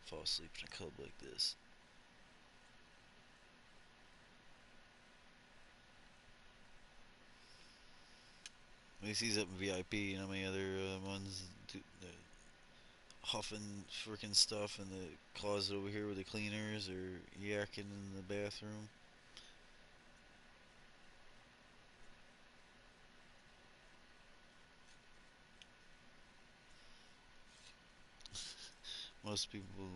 Fall asleep in a club like this. At least he's up in VIP. You know how many other ones do, huffing freaking stuff in the closet over here with the cleaners or yakking in the bathroom? Most people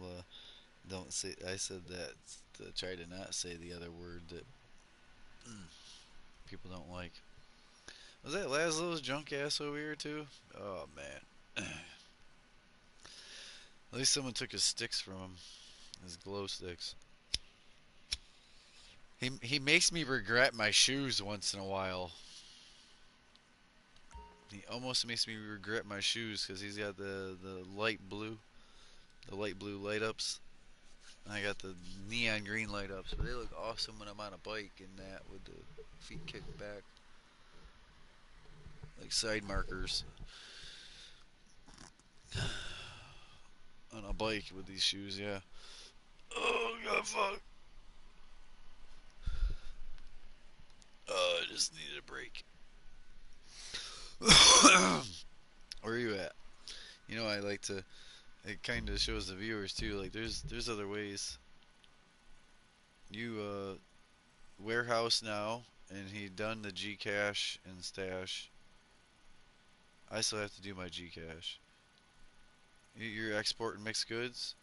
don't say. I said that to try to not say the other word that people don't like. Was that Laszlo's junk ass over here too? Oh man. At least someone took his sticks from him. His glow sticks. He makes me regret my shoes once in a while. He almost makes me regret my shoes because he's got the light blue light ups. I got the neon green light ups, but they look awesome when I'm on a bike and that with the feet kicked back, like side markers on a bike with these shoes. Yeah. Oh god, fuck. Oh, I just needed a break. Where are you at? I like to. It kind of shows the viewers too. Like there's other ways. You warehouse now, and he done the G cash and stash. I still have to do my G cash. You're exporting mixed goods.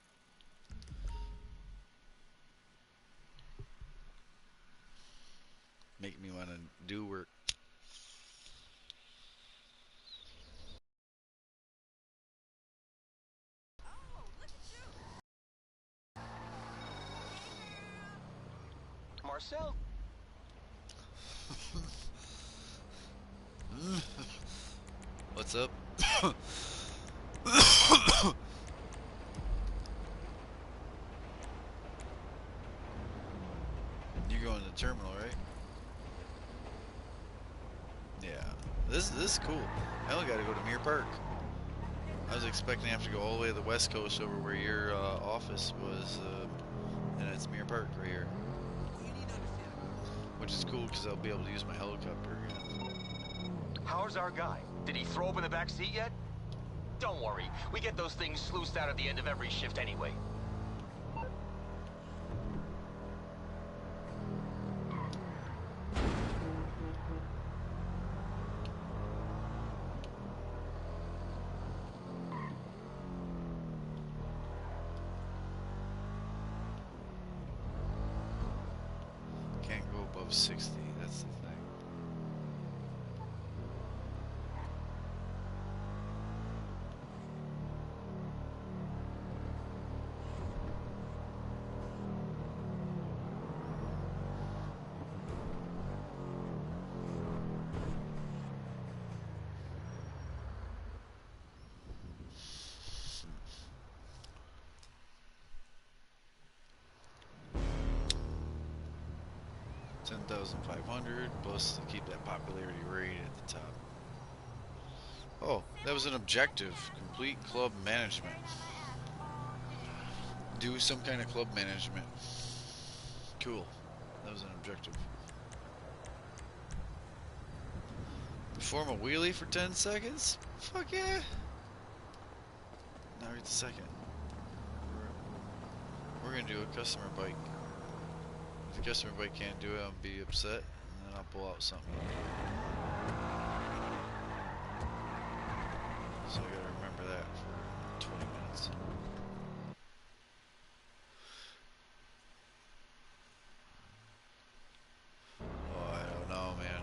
Make me want to do work. Marcel. What's up? You're going to the terminal, right? Yeah. This is cool. I only got to go to Mirror Park. I was expecting to have to go all the way to the west coast over where your office was, and it's Mirror Park right here. Which is cool because I'll be able to use my helicopter again. How's our guy? Did he throw up in the back seat yet? Don't worry, we get those things sluiced out at the end of every shift anyway. Can't go above 60, that's the thing. $10,500 plus to keep that popularity rate at the top. Oh, that was an objective. Complete club management. Do some kind of club management. Cool. That was an objective. Perform a wheelie for 10 seconds? Fuck yeah. Now read the second. We're gonna do a customer bike. If the customer bike can't do it, I'll be upset, and then I'll pull out something. So I gotta remember that for 20 minutes. Oh, I don't know, man.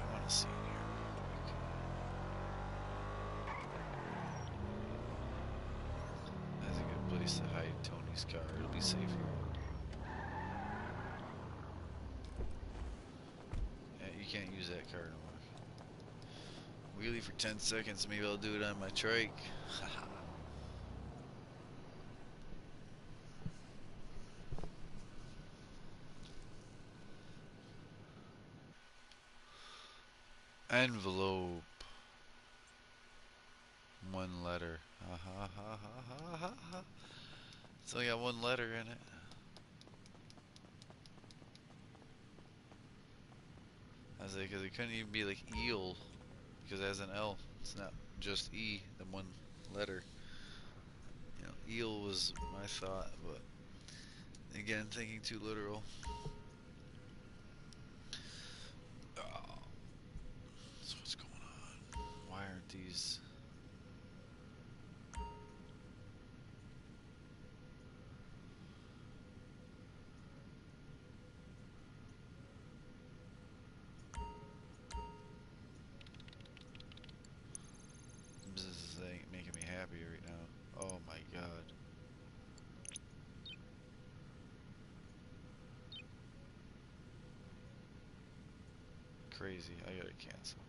I want to see it here real quick. That's a good place to hide Tony's car. It'll be safe here. Yeah, you can't use that car no more. Wheelie for 10 seconds. Maybe I'll do it on my trike. Envelope. One letter. Ha ha ha ha ha ha ha. It's only got one letter in it. I was like, because it couldn't even be like eel, because it has an L. It's not just E, the one letter. You know, eel was my thought, but again, thinking too literal. Oh, so what's going on? Why aren't these? This ain't making me happy right now. Oh my god. Crazy. I gotta cancel.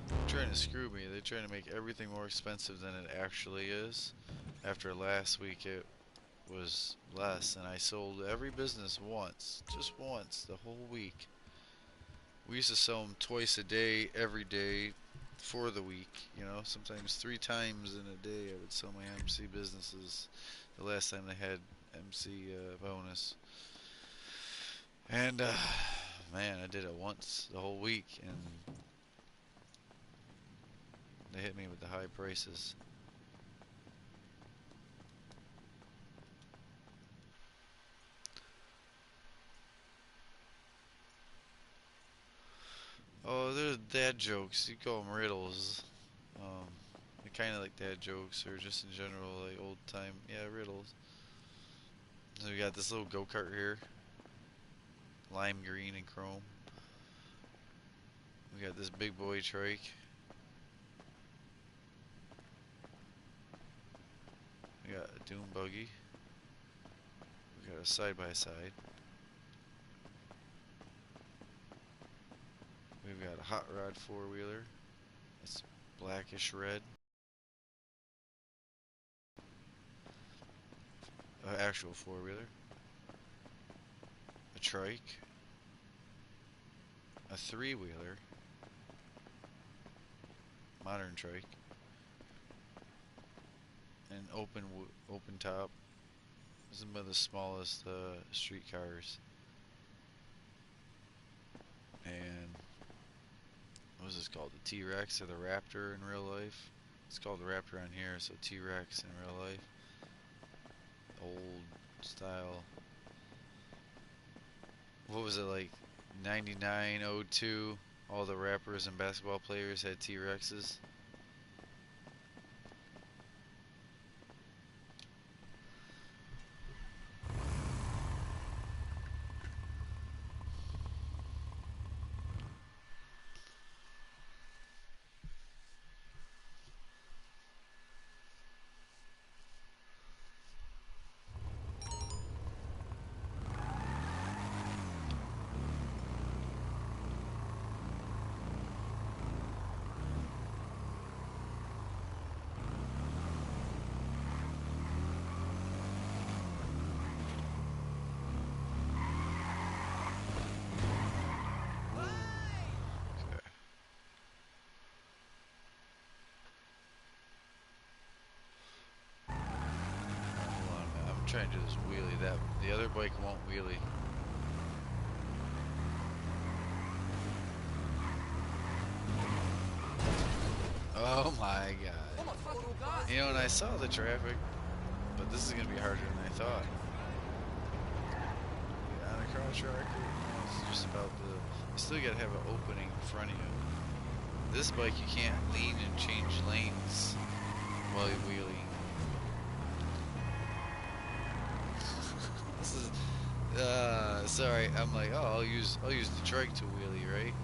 They're trying to screw me. They're trying to make everything more expensive than it actually is. After last week, it was less, and I sold every business once, just once, the whole week. We used to sell them twice a day, every day, for the week. You know, sometimes 3 times in a day I would sell my MC businesses. The last time they had MC bonus, and man, I did it once the whole week, and they hit me with the high prices. Oh, they're dad jokes. You call them riddles. They're kind of like dad jokes, or just in general, like old time, yeah, riddles. So we got this little go-kart here, lime green and chrome. We got this big boy trike. We got a dune buggy. We got a side-by-side. We've got a hot rod four-wheeler. It's blackish red. Actual four-wheeler. A trike. A three-wheeler. Modern trike. An open top. This is one of the smallest street cars. And what is this called? The T-Rex or the Raptor in real life? It's called the Raptor on here, so T-Rex in real life. Old style. What was it, like 99, 02? All the rappers and basketball players had T-Rexes. Trying to do this wheelie. That the other bike won't wheelie. Oh my god. You know, and I saw the traffic, but this is gonna be harder than I thought. On a cross tracker, it's just about the. You still gotta have an opening in front of you. This bike, you can't lean and change lanes while you wheelie. This is sorry, I'm like, oh, I'll use the trike to wheelie, right?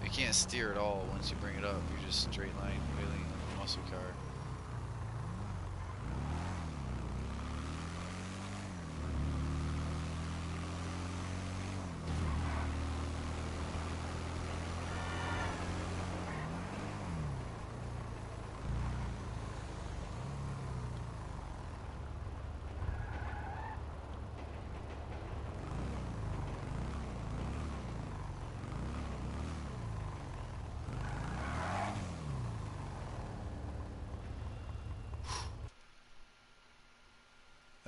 You can't steer at all once you bring it up. You're just straight line wheeling a muscle car.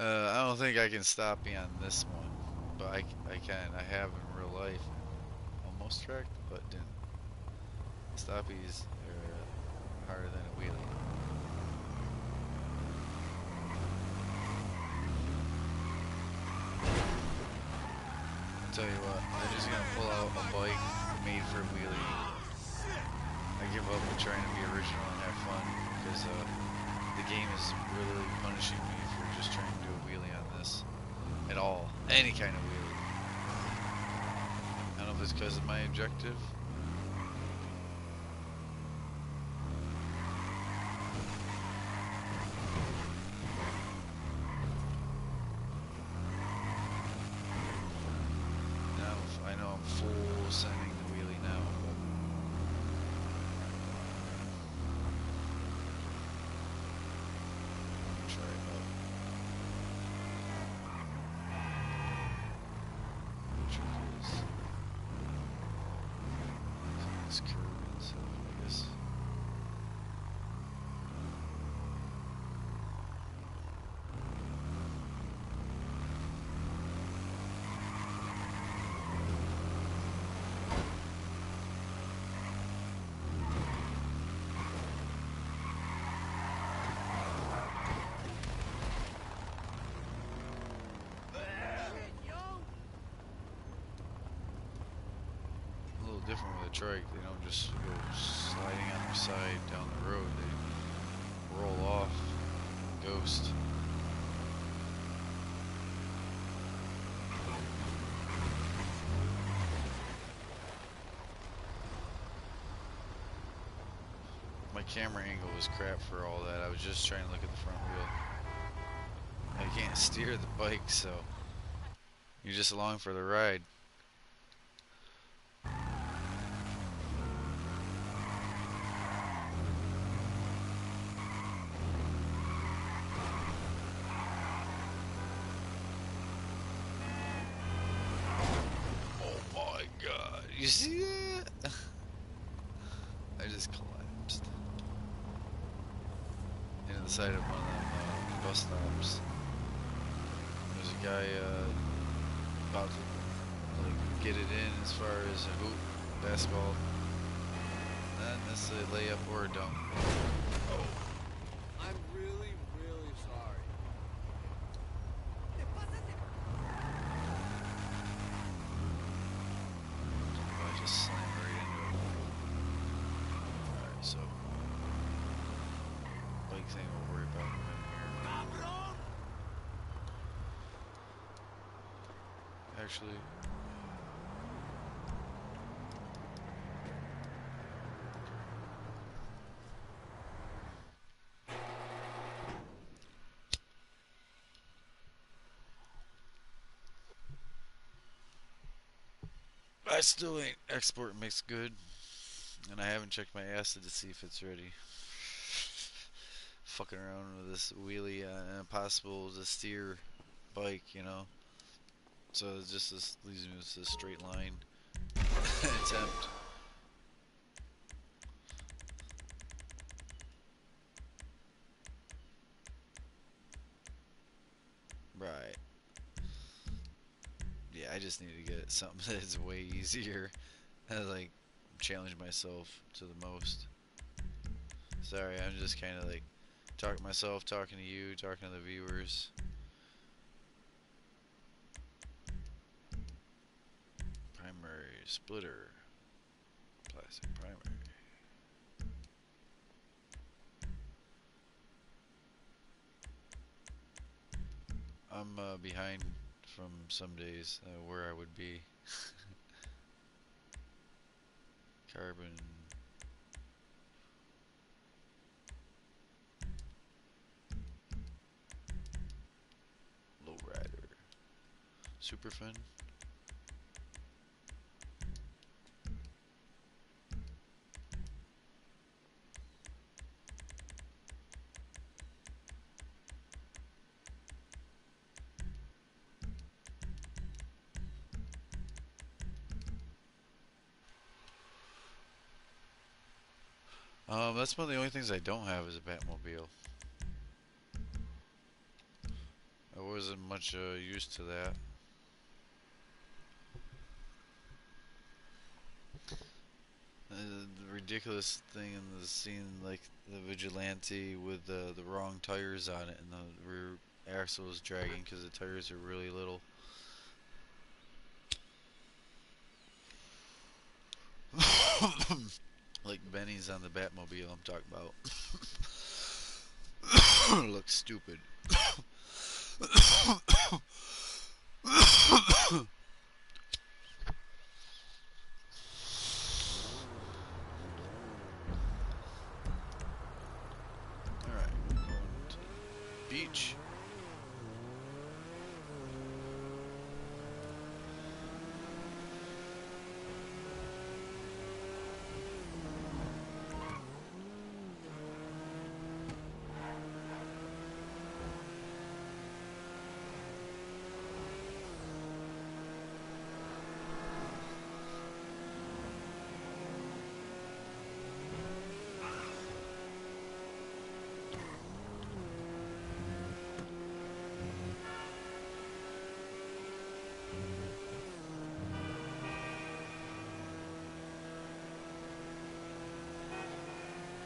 I don't think I can stop beyond this one, but I can. I have in real life. Almost tracked, but didn't. Stoppies are harder than a wheelie. I'll tell you what, I'm just gonna pull out a bike made for a wheelie. I give up on trying to be original and have fun because the game is really punishing me for just trying to do a wheelie on this at all. Any kind of wheelie. I don't know if it's because of my objective. Now I know I'm full sending the wheelie now. Try it out. different with a trike. They don't just go sliding on their side down the road. They roll off, ghost. My camera angle was crap for all that. I was just trying to look at the front wheel. I can't steer the bike, so you're just along for the ride. Oh my god, you see that? I just collapsed into the side of one of them bus stops. There's a guy about to like get it in as far as a hoop, basketball. Not necessarily layup or a dunk. Oh. I'm really, really sorry. I just slammed right into it. Alright, so bike thing we'll worry about in here. Actually, I still ain't export mixed good, and I haven't checked my acid to see if it's ready. Fucking around with this wheelie impossible to steer bike, you know. So it's just this leaves me with a straight line attempt. Right. Yeah, I just need to get something that's way easier. I like challenge myself to the most. Sorry, I'm just kind of like talking to myself, talking to you, talking to the viewers. Primary splitter, plastic primary. I'm behind from some days where I would be. Carbon. Lowrider. Superfin. That's one of the only things I don't have is a Batmobile. I wasn't much used to that. The ridiculous thing in the scene, like the vigilante with the wrong tires on it, and the rear axle is dragging because the tires are really little. Like Benny's on the Batmobile I'm talking about. Looks stupid. Alright, going to the beach.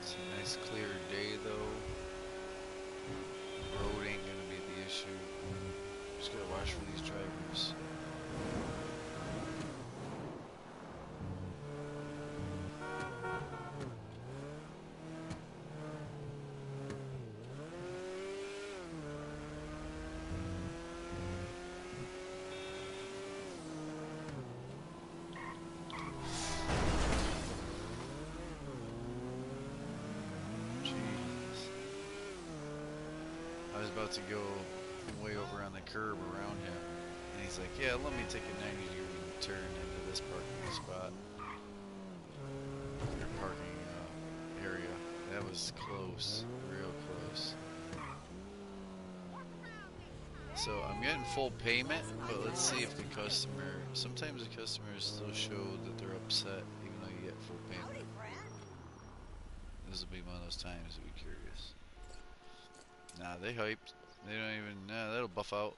It's a nice clear day though. Road ain't gonna be the issue. Just gotta watch for these drivers. about to go way over on the curb around him. And he's like, yeah, let me take a 90-degree turn into this parking spot. Or parking area. That was close. Real close. So I'm getting full payment, but let's see if the customer... Sometimes the customers still show that they're upset even though you get full payment. This will be one of those times to be curious. Nah, they hyped. They don't even... Nah, that'll buff out.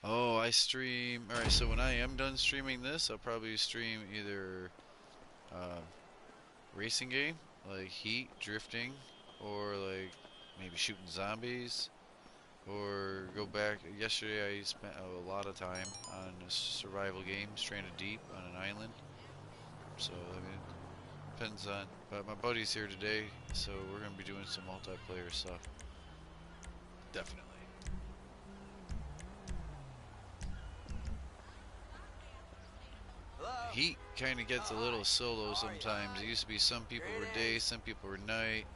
Oh, I stream... Alright, so when I am done streaming this, I'll probably stream either racing game, like Heat, drifting, or like maybe shooting zombies, or go back. Yesterday I spent a lot of time on a survival game, Stranded Deep, on an island. So, I mean, depends on... But my buddy's here today, so we're going to be doing some multiplayer stuff. Definitely. Heat kind of gets a little solo sometimes. It used to be some people were day, some people were night.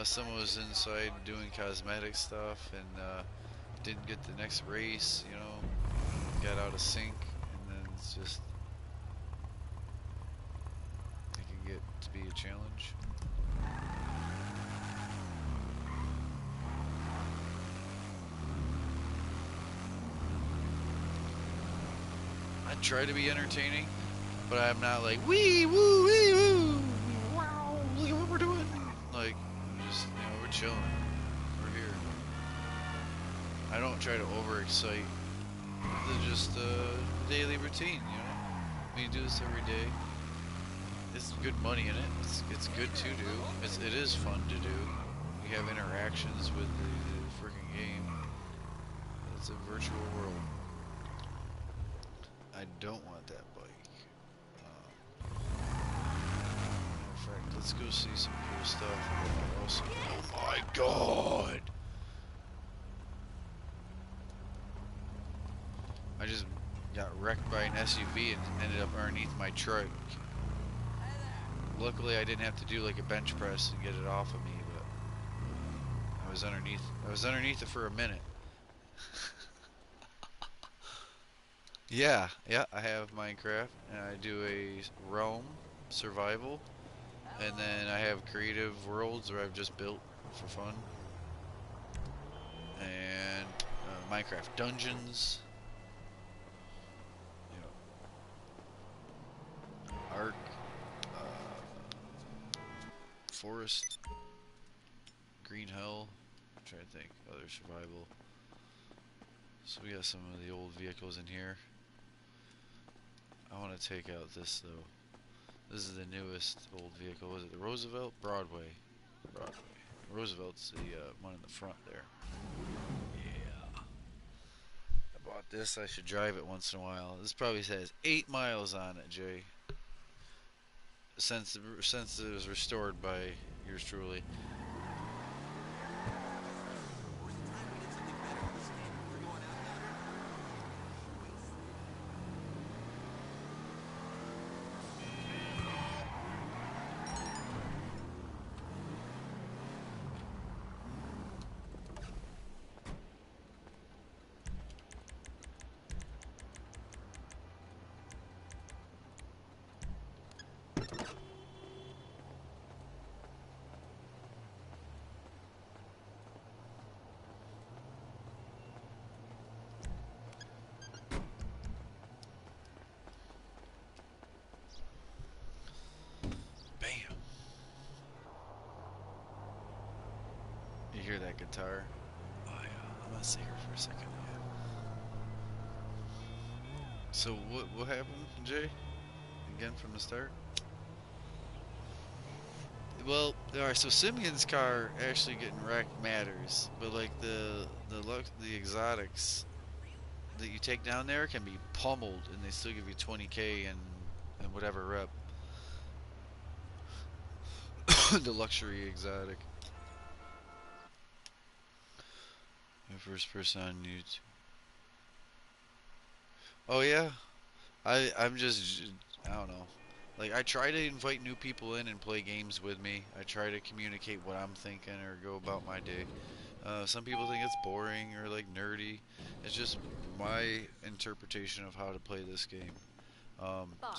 Someone was inside doing cosmetic stuff and didn't get the next race, you know, got out of sync, and then it's just, it can get to be a challenge. I try to be entertaining, but I'm not like, wee woo, wee woo, wow, look at what we're doing. Like, just, you know, we're chilling. We're here. I don't try to overexcite. It's just a daily routine, you know. We do this every day. It's good money in it. It's good to do. It is fun to do. We have interactions with the freaking game. It's a virtual world. I don't want that bike. In fact, let's go see some cool stuff. Also, oh my god! I just got wrecked by an SUV and ended up underneath my truck. Luckily, I didn't have to do like a bench press and get it off of me, but I was underneath it for a minute. Yeah, I have Minecraft, and I do a realm survival, and then I have creative worlds where I've just built for fun, and Minecraft dungeons, you know, Ark, Forest, Green Hell. I'm trying to think, other survival. So we got some of the old vehicles in here. I want to take out this though. This is the newest old vehicle. Was it the Roosevelt? Broadway. Roosevelt's the one in the front there. Yeah. I bought this. I should drive it once in a while. This probably says 8 miles on it, Jay. Since it was restored by yours truly. You hear that guitar? Oh yeah, I'm gonna sit here for a second. Yeah. So what happened, Jay? Again from the start? Well, alright, so Simeon's car actually getting wrecked matters, but like the exotics that you take down there can be pummeled and they still give you 20k and whatever rep. The luxury exotic. First person on YouTube. Oh yeah, I'm just, I don't know. Like, I try to invite new people in and play games with me. I try to communicate what I'm thinking or go about my day. Some people think it's boring or like nerdy. It's just my interpretation of how to play this game.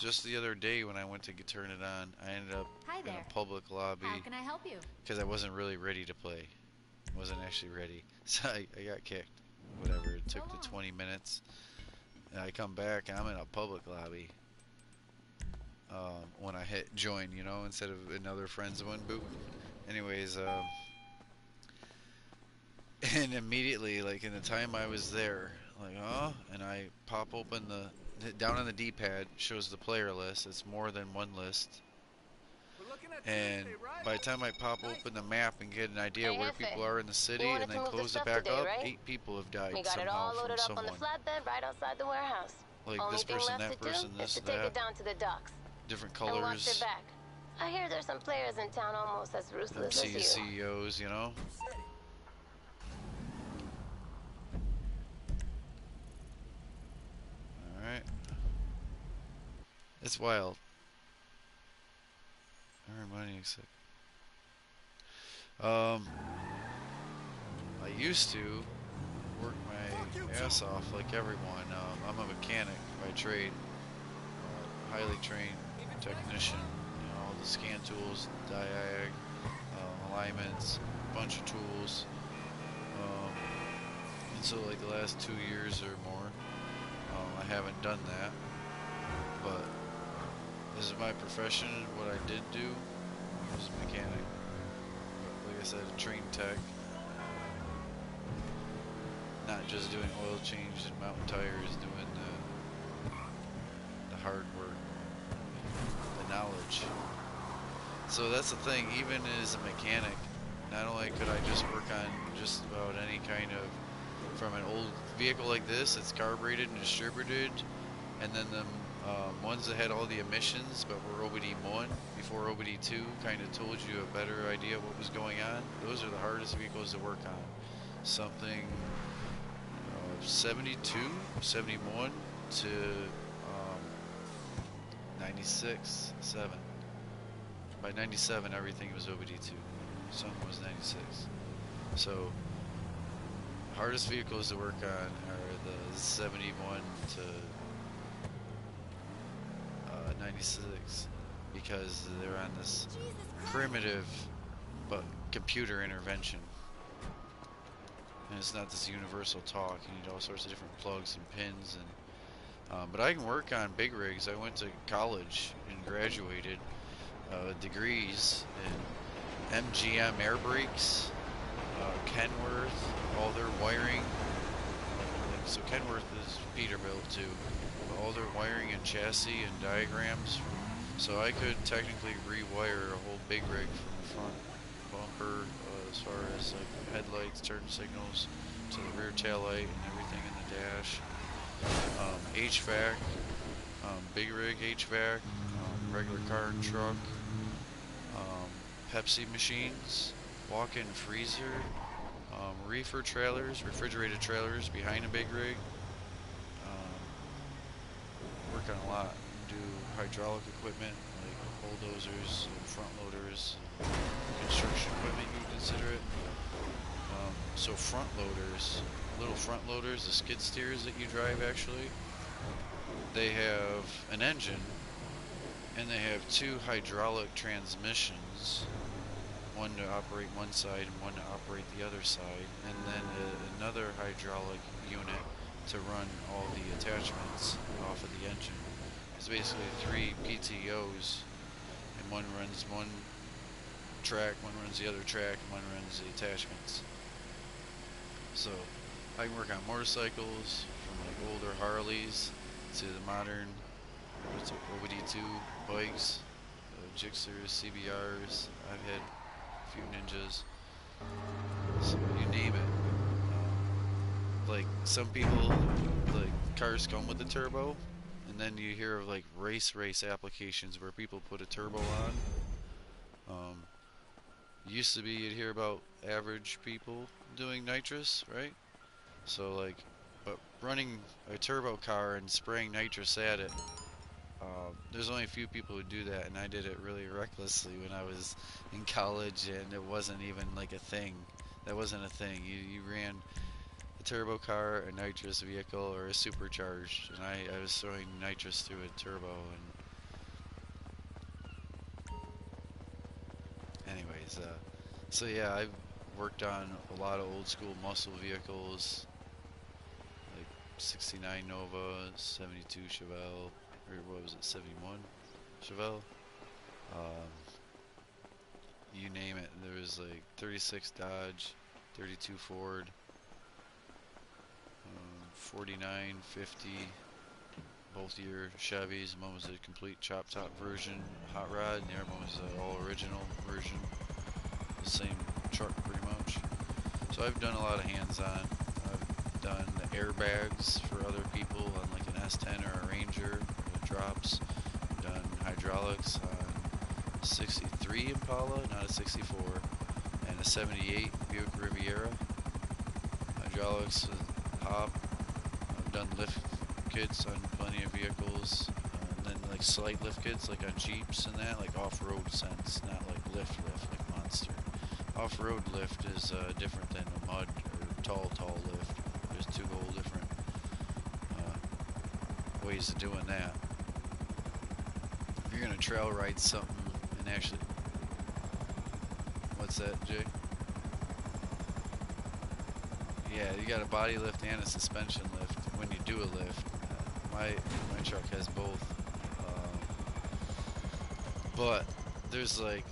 Just the other day when I went to turn it on, I ended up Hi in there. a public lobby How can I help you? because I wasn't really ready to play. Wasn't actually ready, so I got kicked. Whatever. It took So the long. 20 minutes, and I come back and I'm in a public lobby. When I hit join, you know, instead of another friend's one boot. Anyways, and immediately, like in the time I was there, like, oh, and I pop open down on the D-pad shows the player list. It's more than one list. We're looking at And Tuesday, right? by the time I pop open the map and get an idea Hey, where Jefe. people are in the city You and wanted to then move the close it stuff back today, up, right? 8 people have died We got it somehow all from loaded up on the someone. flatbed right outside the warehouse. Like Only this thing person, left that to person, do is this, to take that, it down to the docks different and watch your colors, back. I hear there's some players in town almost as them ruthless as you. CEOs, you know? Alright. It's wild. Earn money, except... I used to work my ass off like everyone. I'm a mechanic by trade, highly trained technician. You know, all the scan tools, diag, alignments, bunch of tools. And so, like the last 2 years or more, I haven't done that. But this is my profession. What I did do was a mechanic. But like I said, a trained tech. Not just doing oil change and mountain tires, doing the hard work, the knowledge. So that's the thing, even as a mechanic, not only could I just work on just about any kind of, from an old vehicle like this, it's carbureted and distributed, and then the ones that had all the emissions but were OBD1 before OBD2 kind of told you a better idea of what was going on. Those are the hardest vehicles to work on. Something 72, 71 to 96, 7. By 97, everything was OBD2. Some was 96. So, hardest vehicles to work on are the 71 to 96 because they're on this primitive but computer intervention. And it's not this universal talk. You need all sorts of different plugs and pins, and but I can work on big rigs. I went to college and graduated degrees in MGM air brakes, Kenworth, all their wiring. So Kenworth is Peterbilt too. But all their wiring and chassis and diagrams. So I could technically rewire a whole big rig from the front bumper, as far as like headlights, turn signals, to the rear tail light and everything in the dash. HVAC, big rig HVAC, regular car and truck, Pepsi machines, walk-in freezer, reefer trailers, refrigerated trailers behind a big rig. Work on a lot. Do hydraulic equipment like bulldozers, front loaders, construction equipment, you would consider it. So front loaders, little front loaders, the skid steers that you drive actually, they have an engine and they have 2 hydraulic transmissions, one to operate one side and one to operate the other side, and then another hydraulic unit to run all the attachments off of the engine. It's basically 3 PTOs, and one runs one track, one runs the other track, and one runs the attachments. So I can work on motorcycles, from like older Harleys to the modern OBD2 bikes, Gixxers, CBRs. I've had a few Ninjas, so you name it. Like some people, like cars come with a turbo, and then you hear of like race applications where people put a turbo on. Used to be you'd hear about average people doing nitrous, right? So like, but running a turbo car and spraying nitrous at it There's only a few people who do that, and I did it really recklessly when I was in college, and it wasn't even like a thing. That wasn't a thing. You ran a turbo car, a nitrous vehicle, or a supercharged, and I was throwing nitrous through a turbo. And anyways, so yeah, I've worked on a lot of old school muscle vehicles, like 69 Nova, 72 Chevelle, or what was it, 71 Chevelle? Um, you name it. There was like 36 Dodge, 32 Ford, 49, 50, both year Chevys. One was a complete chop top version hot rod, and the other one was an all original version, the same truck pretty much. So I've done a lot of hands-on. I've done the airbags for other people on like an S10 or a Ranger that drops. I've done hydraulics on 63 Impala, not a 64, and a 78 Buick Riviera. Hydraulics with Hop. I've done lift kits on plenty of vehicles, and then like slight lift kits like on Jeeps and that, like off-road sense, not like lift like Monster. Off-road lift is different than a mud or tall lift. There's two whole different ways of doing that. If you're gonna trail ride something and actually, what's that, Jay? Yeah, you got a body lift and a suspension lift when you do a lift. My truck has both, but there's like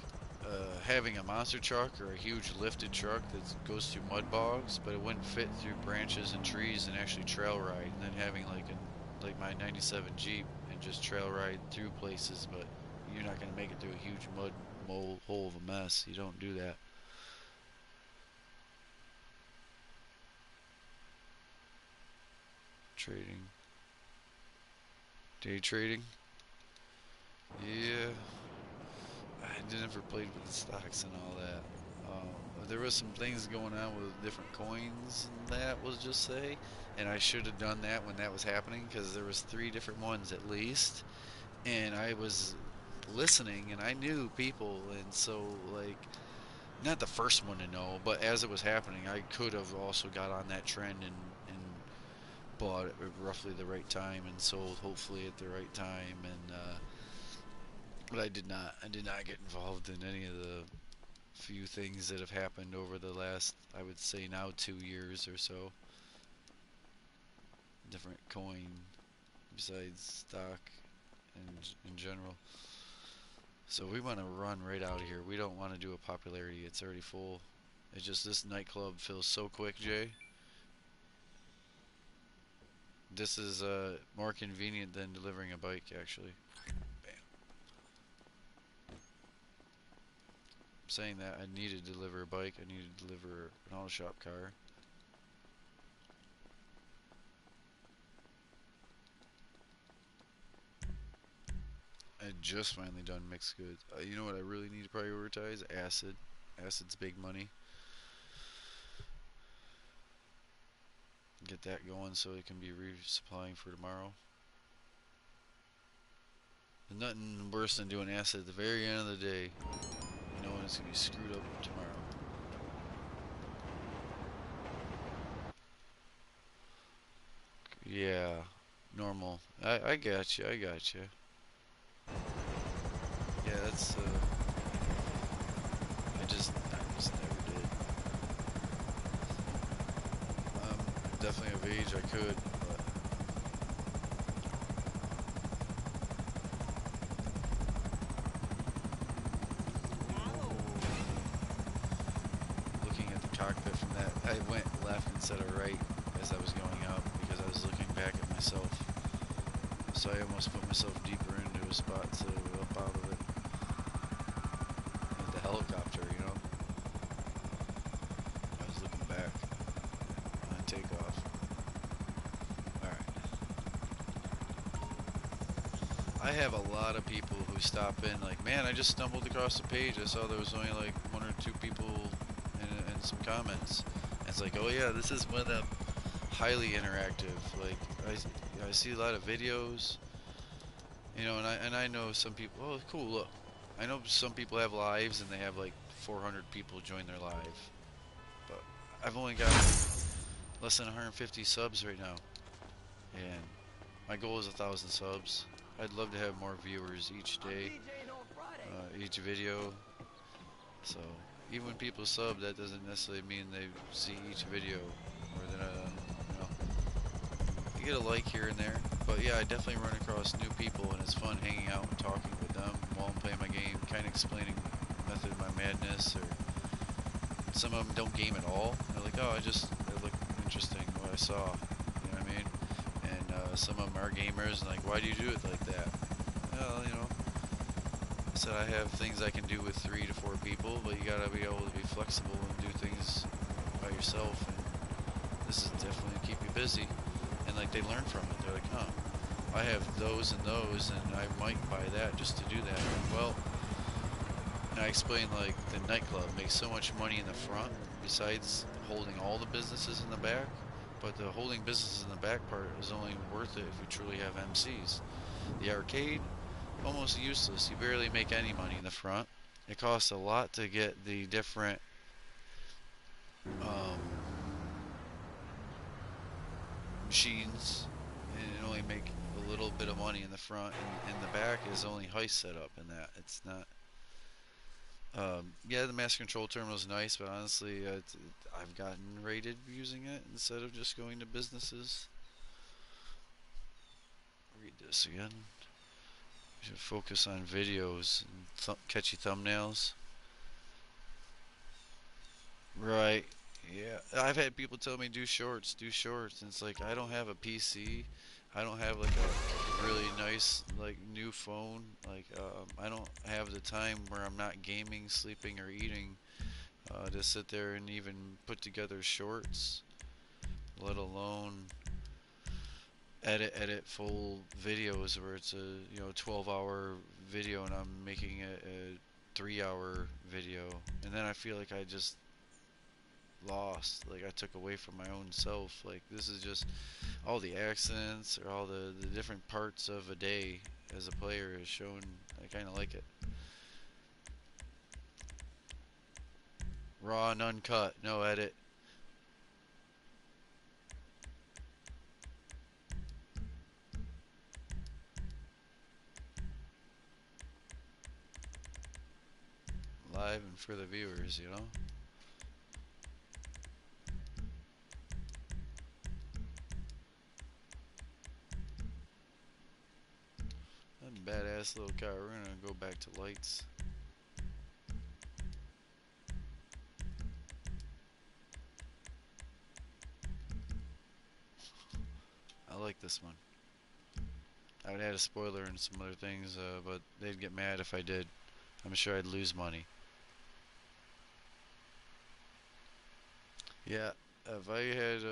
having a monster truck or a huge lifted truck that goes through mud bogs, but it wouldn't fit through branches and trees and actually trail ride. And then having like my '97 Jeep and just trail ride through places, but you're not gonna make it through a huge mud hole of a mess. You don't do that. Trading. Day trading. Yeah. I never played with the stocks and all that. There was some things going on with different coins and that, we'll just say. And I should have done that when that was happening, because there was 3 different ones at least. And I was listening and I knew people, and so like, not the first one to know, but as it was happening, I could have also got on that trend and bought at roughly the right time and sold hopefully at the right time, and but I did not. I did not get involved in any of the few things that have happened over the last, I would say now, 2 years or so. Different coin besides stock and in general. So we want to run right out of here. We don't want to do a popularity. It's already full. It's just this nightclub fills so quick, Jay. This is more convenient than delivering a bike, actually. Bam. Saying that, I need to deliver a bike. I need to deliver an auto shop car. I just finally done mixed goods. You know what I really need to prioritize? Acid. Acid's big money. Get that going so it can be resupplying for tomorrow. There's nothing worse than doing acid at the very end of the day. You know when it's going to be screwed up tomorrow. Yeah, normal. I got you. I got you. Yeah, that's I just never did. Definitely of age I could, but looking at the cockpit from that, I went left instead of right as I was going up because I was looking back at myself. So I almost put myself deeper into a spot to up out of it. Like the helicopter, you know? I was looking back on takeoff. Alright. I have a lot of people who stop in like, man, I just stumbled across the page. I saw there was only like 1 or 2 people and some comments. And it's like, oh yeah, this is one of them highly interactive. Like, I see a lot of videos You know, and I know some people. Oh, cool. Look, I know some people have lives and they have like 400 people join their live, but I've only got less than 150 subs right now, and my goal is 1,000 subs. I'd love to have more viewers each day, each video. So even when people sub, that doesn't necessarily mean they see each video, or that you know, you get a like here and there. But yeah, I definitely run across new people, and it's fun hanging out and talking with them while I'm playing my game, kind of explaining method of my madness. Or some of them don't game at all. They're like, oh, it looked interesting what I saw. You know what I mean? And some of them are gamers, and like, why do you do it like that? Well, you know, I said I have things I can do with 3 to 4 people, but you gotta be able to be flexible and do things by yourself. And this is definitely keep you busy. And like they learn from it. They're like, huh, I have those, and I might buy that just to do that. Well, and I explained like the nightclub makes so much money in the front besides holding all the businesses in the back, but the holding businesses in the back part is only worth it if you truly have MCs. The arcade, almost useless. You barely make any money in the front. It costs a lot to get the different um, machines, and only make a little bit of money in the front. And in the back is only heist setup, and that it's not. Yeah, the master control terminal is nice, but honestly, I've gotten rated using it instead of just going to businesses. Read this again. We should focus on videos and catchy thumbnails. Right. Yeah, I've had people tell me do shorts, and it's like I don't have a PC. I don't have like a really nice like new phone. Like I don't have the time where I'm not gaming, sleeping, or eating to sit there and even put together shorts, let alone edit full videos where it's a 12-hour video and I'm making a 3-hour video, and then I feel like I just lost, like I took away from my own self. Like this is just all the accidents or all the different parts of a day as a player is shown. I kind of like it raw and uncut, no edit. Live and for the viewers, you know. That badass little car. We're gonna go back to lights. I like this one. I would add a spoiler and some other things, but they'd get mad if I did. I'm sure I'd lose money. Yeah, if I had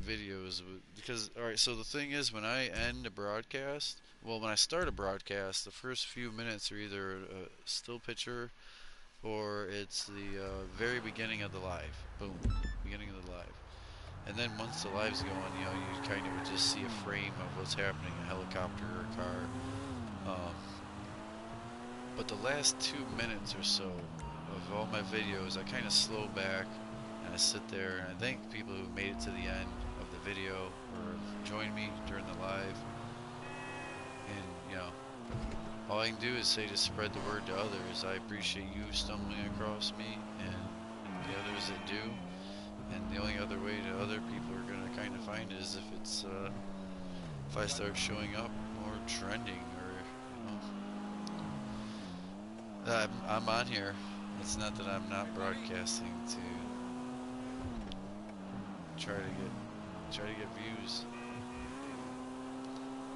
videos, because alright, so the thing is, when I end a broadcast, well, when I start a broadcast, the first few minutes are either a still picture or it's the very beginning of the live. Boom, beginning of the live. And then once the live's going, you kind of just see a frame of what's happening, a helicopter or a car. But the last 2 minutes or so of all my videos, I kind of slow back and I sit there and I thank people who made it to the end of the video or have joined me during the live. And all I can do is say to spread the word to others. I appreciate you stumbling across me and the others that do. And the only other way that other people are gonna kind of find it is if I start showing up or trending, or I'm on here. It's not that I'm not broadcasting to try to get views,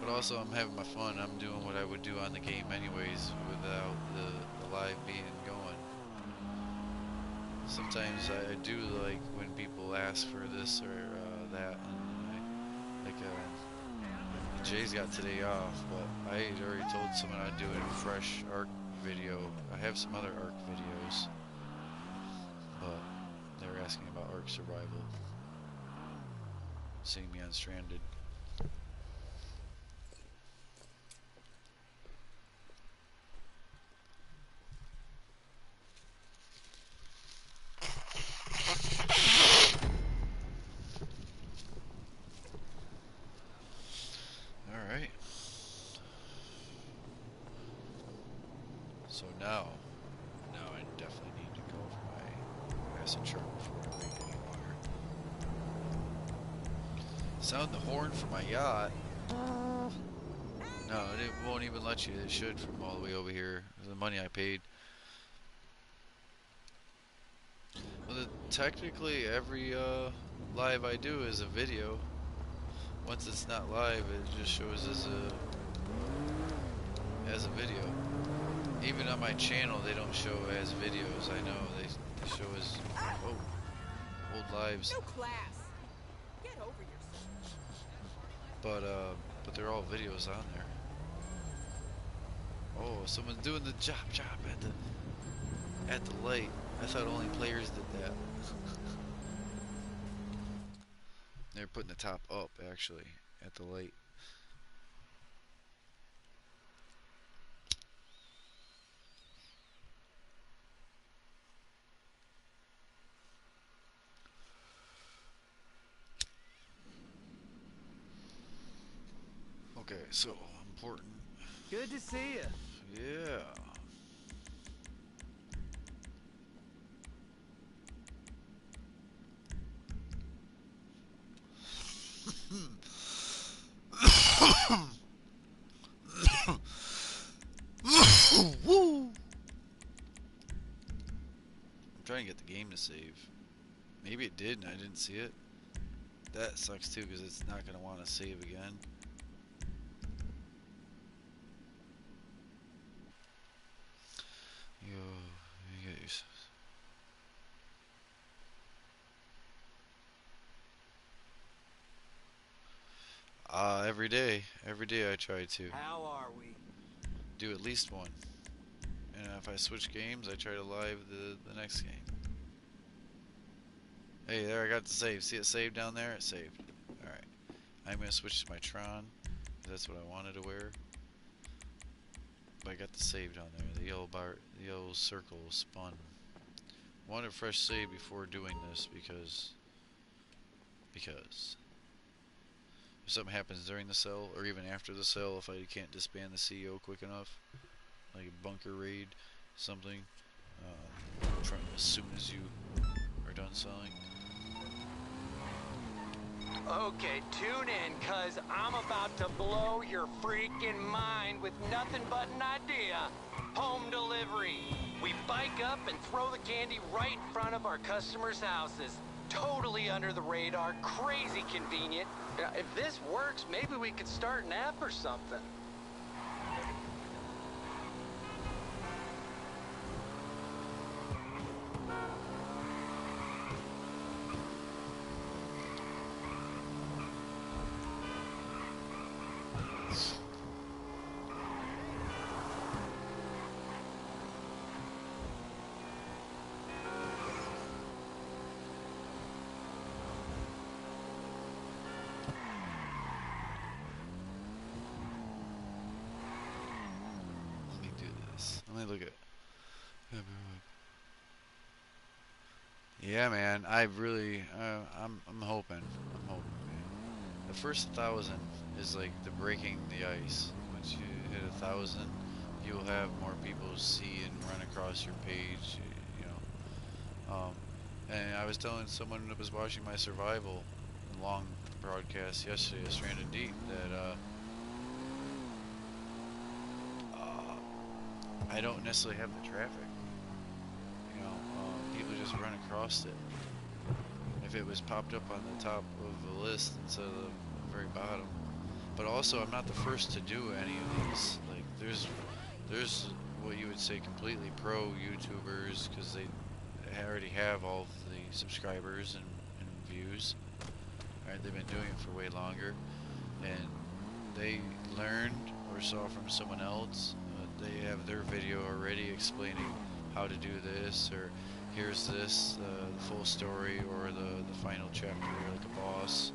but also I'm having my fun. I'm doing what I would do on the game anyways without the live being going. Sometimes I do like when people ask for this or that, and Jay's got today off, but I had already told someone I'd do a fresh Ark video. I have some other Ark videos, but they're asking about Ark Survival, seeing me on Stranded. So now I definitely need to go for my acid truck before I make any water. Sound the horn for my yacht. No, it won't even let you. It should from all the way over here. The money I paid. Well, technically every live I do is a video. Once it's not live, it just shows as a video. Even on my channel, they don't show as videos. I know they show as old lives. No class. Get over yourself. But they're all videos on there. Oh, someone's doing the job at the light. I thought only players did that. They're putting the top up actually at the light. Okay, so important. Good to see you. Yeah. Woo! I'm trying to get the game to save. Maybe it did and I didn't see it. That sucks too because it's not going to want to save again. Yo, you get your... Every day I try to How are we? do at least one. And if I switch games, I try to live the next game. Hey, there I got the save. See it saved down there? It saved. Alright. I'm going to switch to my Tron. That's what I wanted to wear. But I got the save down there. The yellow bar, the yellow circle spun. Wanted a fresh save before doing this because if something happens during the cell or even after the cell, if I can't disband the CEO quick enough, like a bunker raid, something, as soon as you are done selling. Okay, tune in, cause I'm about to blow your freaking mind with nothing but an idea. Home delivery. We bike up and throw the candy right in front of our customers' houses. Totally under the radar, crazy convenient. If this works, maybe we could start an app or something. Let me look at. Yeah, man. I really, I'm hoping. I'm hoping, man. The first 1,000 is like the breaking the ice. Once you hit 1,000, you'll have more people see and run across your page. You know. And I was telling someone that was watching my survival long broadcast yesterday, Stranded Deep, that I don't necessarily have the traffic. You know, people just run across it. If it was popped up on the top of the list instead of the very bottom. But also, I'm not the first to do any of these. Like, there's what you would say completely pro YouTubers because they already have all of the subscribers and views. Right? They've been doing it for way longer, and they learned or saw from someone else. They have their video already explaining how to do this, or here's this, the full story, or the final chapter, like a boss.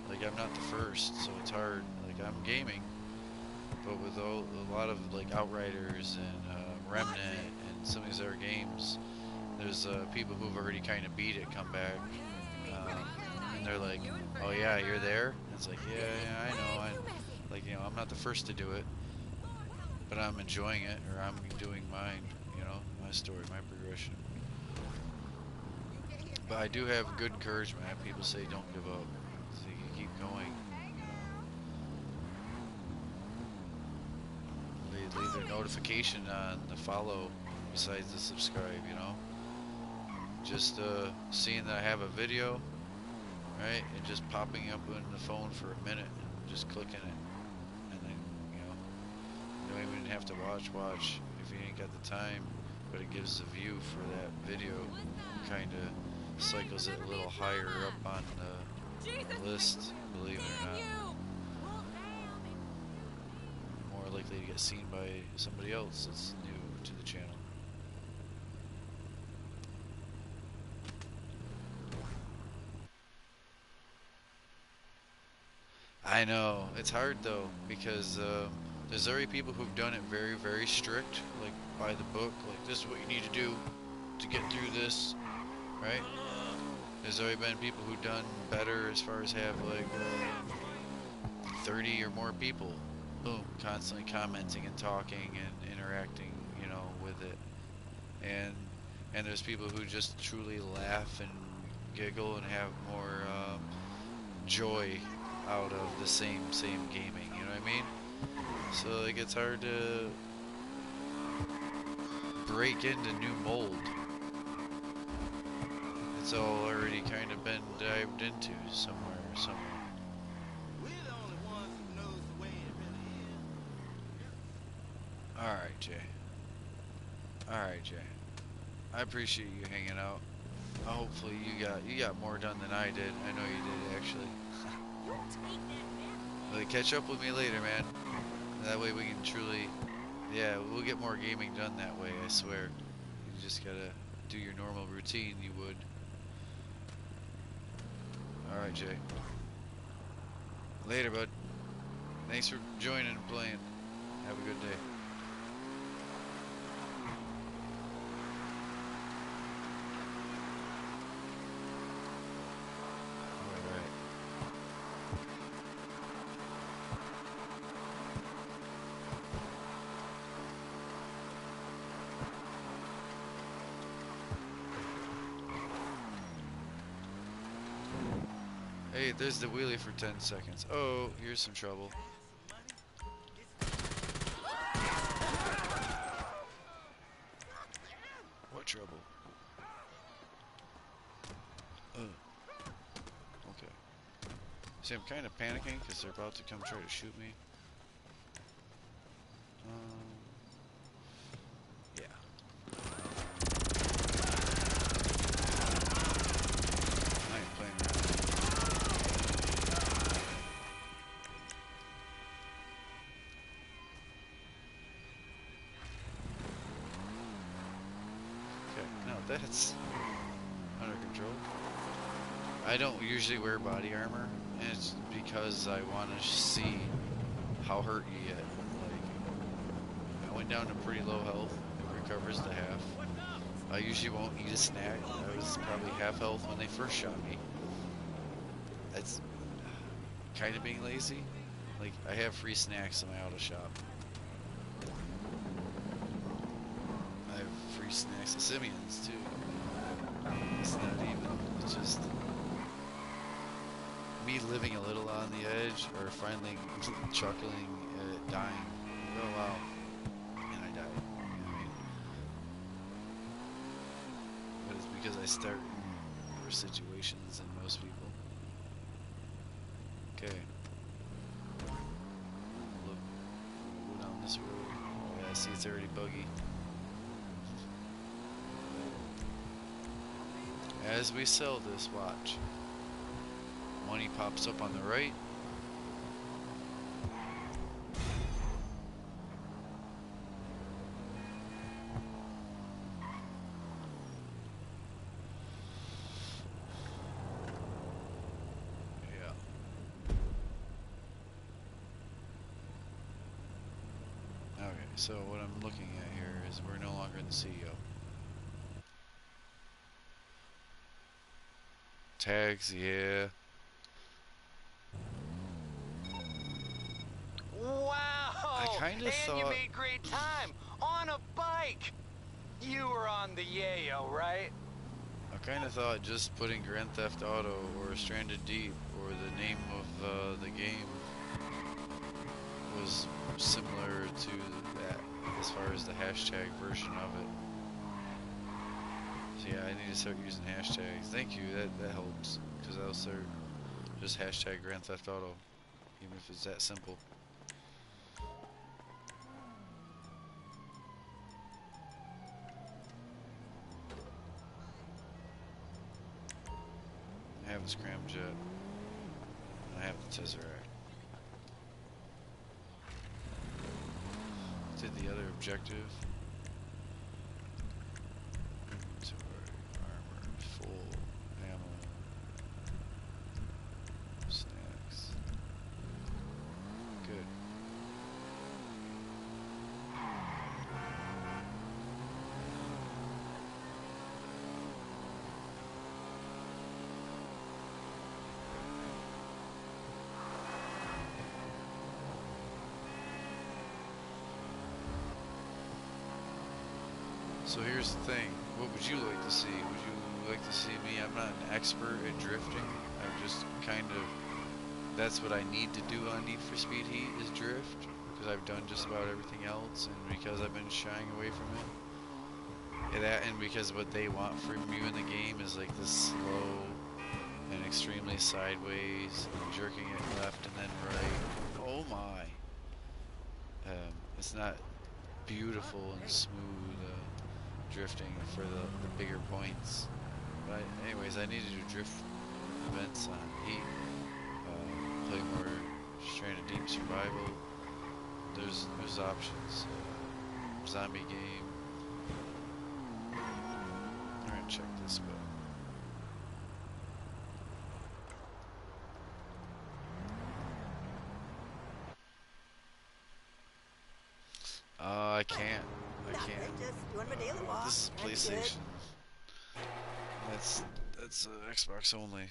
Like, I'm not the first, so it's hard. Like, I'm gaming, but with a lot of like Outriders and Remnant and some of these other games, there's people who've already kind of beat it come back, and they're like, oh yeah, you're there? And it's like, yeah, I know. Like, you know, I'm not the first to do it. but I'm enjoying it, or I'm doing mine, you know, my story, my progression. But I do have good encouragement. I have people say don't give up, so you can keep going, you know. Leave their notification on the follow besides the subscribe, you know. Just seeing that I have a video, right, and just popping up in the phone for a minute and just clicking it, and then, you know, you don't even have to watch if you ain't got the time, but it gives a view for that video, kind of cycles it a little higher up on the list, believe it or not. More likely to get seen by somebody else that's new to the channel. I know, it's hard though, because there's already people who've done it very, very strict, like by the book, like this is what you need to do to get through this, right? There's already been people who've done better as far as have like 30 or more people, boom, constantly commenting and talking and interacting, you know, with it. And there's people who just truly laugh and giggle and have more joy out of the same gaming, you know what I mean? So it gets hard to break into new mold. It's all already kind of been dived into somewhere. Alright, Jay. Alright, Jay. I appreciate you hanging out. Hopefully you got more done than I did. I know you did, actually. Well, catch up with me later, man. That way we can truly, yeah, we'll get more gaming done that way, I swear. You just gotta do your normal routine, you would. Alright, Jay. Later, bud. Thanks for joining and playing. Have a good day. Hey, there's the wheelie for 10 seconds. Oh, here's some trouble. What trouble? Okay. See, I'm kind of panicking because they're about to come try to shoot me. Yeah. I ain't playing around. Okay, no, that's under control. I don't usually wear body armor, and it's because I want to see how hurt you get. Like, I went down to pretty low health. It recovers to half. I usually won't eat a snack. I was probably half health when they first shot me. That's kind of being lazy. Like, I have free snacks in my auto shop. I have free snacks at Simeon's too. It's not even, it's just me living a little on the edge, or finally chuckling at it dying. Oh wow. And I died. You know what I mean? But it's because I start in worse situations than most people. Okay. Look, go down this road. Oh, yeah, I see it's already buggy. As we sell this, watch. Money pops up on the right. Yeah. Okay, so what I'm looking at here is we're no longer in the CEO. Tags, yeah. Wow! kind of And you thought... made great time on a bike. You were on the yayo, right? I kind of thought just putting Grand Theft Auto or Stranded Deep or the name of the game was similar to that as far as the hashtag version of it. So yeah, I need to start using hashtags. Thank you, that helps, because I'll start just hashtag Grand Theft Auto, even if it's that simple. I have the scramjet. I have the Tesseract. Did the other objective. Inventory, armor, full, ammo, snacks. Good. So here's the thing, what would you like to see? Would you like to see me? I'm not an expert at drifting. I'm just kind of, that's what I need to do on Need for Speed Heat is drift, because I've done just about everything else, and because I've been shying away from it. And because what they want from you in the game is like this slow and extremely sideways, and jerking it left and then right. Oh my. It's not beautiful and smooth drifting for the bigger points. But anyways, I need to do drift events on Heat, play more Stranded Deep Survival. There's options. Zombie game. I'm gonna check this, but I can't. Just doing my daily walk. This is PlayStation. That's Xbox only.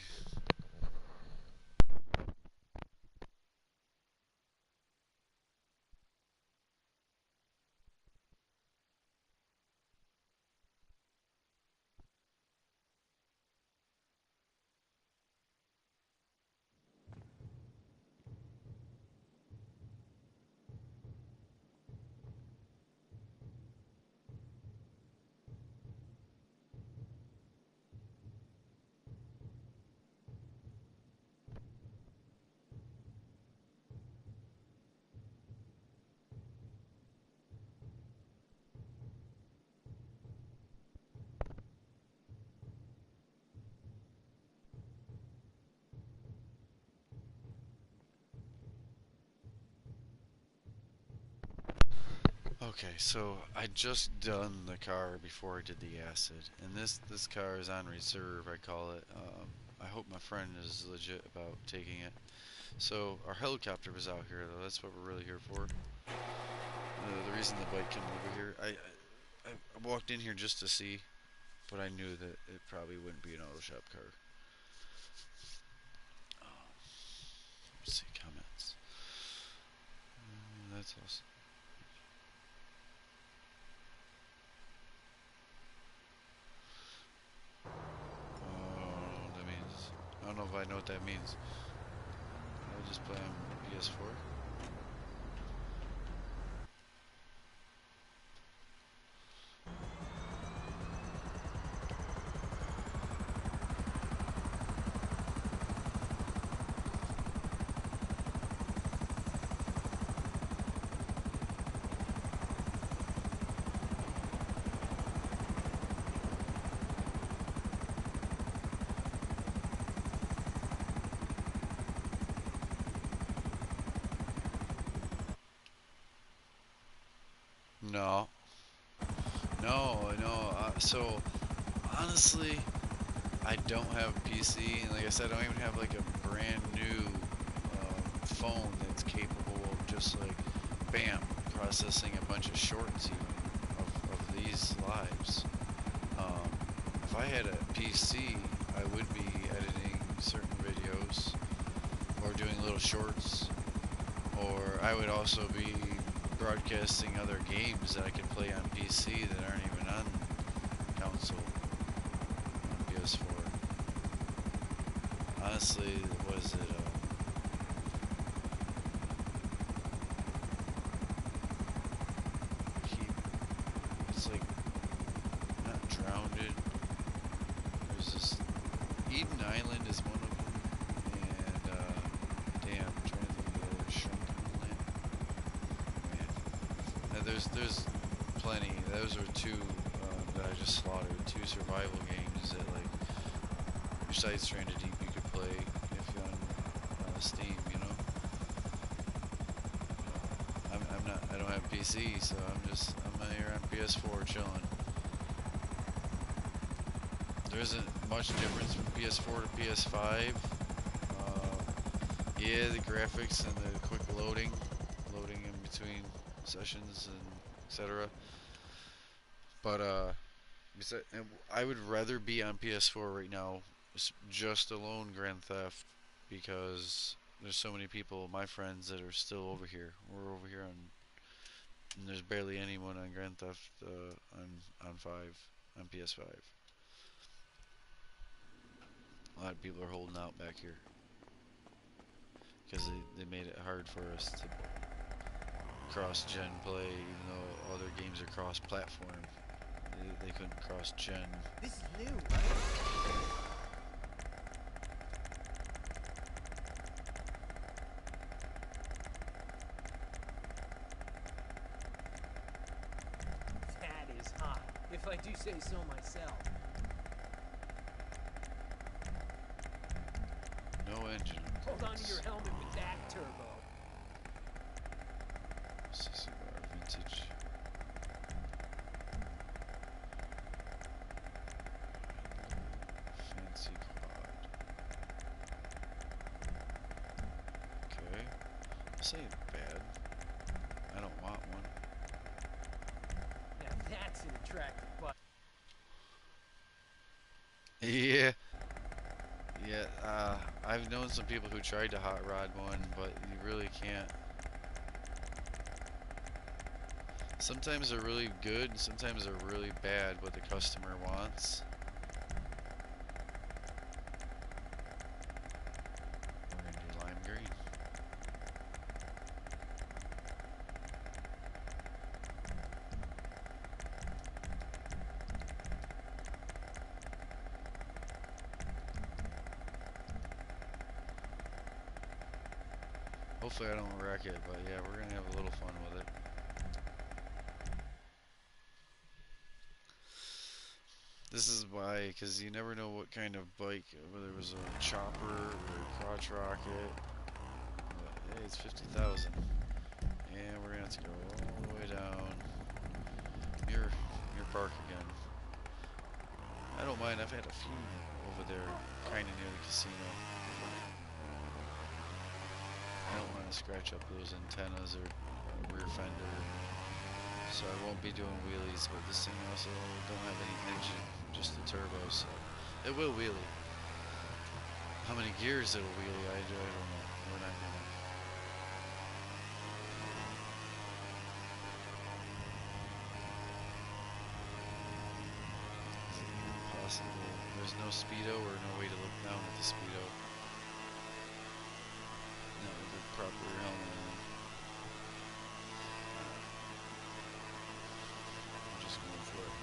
Okay, so I just done the car before I did the acid, and this car is on reserve, I call it. I hope my friend is legit about taking it. So our helicopter was out here though. That's what we're really here for. The reason the bike came over here, I walked in here just to see, but I knew that it probably wouldn't be an auto shop car. Let's see comments. That's awesome. That means I don't know if I know what that means. I'll just play on PS4. No. So, honestly, I don't have a PC, and like I said, I don't even have like a brand new phone that's capable of just like, bam, processing a bunch of shorts of these lives. If I had a PC, I would be editing certain videos, or doing little shorts, or I would also be broadcasting other games that I can play on PC that aren't even on console on PS4. Honestly, was it? It's like not drowned. There's this Eden Island is one of them, and damn, I'm trying to think of the other Shrunken Island. Man, now there's plenty. Those are two that I just slaughtered. Two survival games that like besides Stranded Deep you could play if you're on Steam, you know. I'm not. I don't have PC, so I'm here on PS4 chilling. There isn't much difference from PS4 to PS5. Yeah, the graphics and the quick loading in between sessions and etc. But I would rather be on PS4 right now, just alone Grand Theft, because there's so many people, my friends, that are still over here. We're over here on, and there's barely anyone on Grand Theft on PS5. A lot of people are holding out back here because they made it hard for us to cross-gen play, even though other games are cross-platform. They couldn't cross-gen. This is new, right? That is hot, if I do say so myself. No engine. Hold on to your helmet with that turbo. 60 bar vintage. Fancy quad. Okay. This ain't bad. I don't want one. Now that's an attractive bike. Yeah. Yeah, I've known some people who tried to hot rod one, but you really can't. Sometimes they're really good, and sometimes they're really bad, what the customer wants. We're gonna do lime green. Hopefully I don't wreck it, but yeah, we're gonna have a little fun with it. This is why, because you never know what kind of bike, whether it was a chopper or a crotch rocket. But hey, it's 50,000. And we're gonna have to go all the way down. Near park again. I don't mind, I've had a few over there, kinda near the casino. I don't want to scratch up those antennas or rear fender, so I won't be doing wheelies, but this thing also don't have any engine, just the turbo, so it will wheelie. How many gears it'll wheelie, I don't know. We're not gonna. Is it even possible? There's no speedo or no way to look down at the speedo. No, the proper helmet on. I'm just going for it.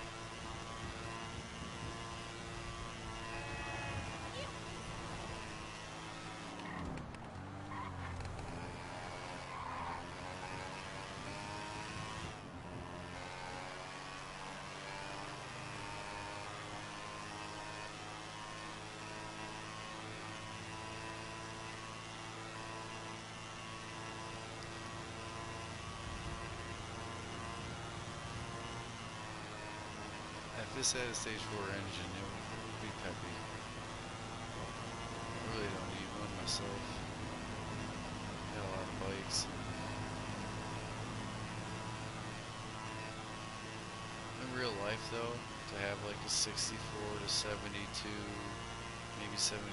If this had a stage 4 engine, it would be peppy. I really don't need one myself. Got a lot of bikes. In real life though, to have like a 64 to 72, maybe 78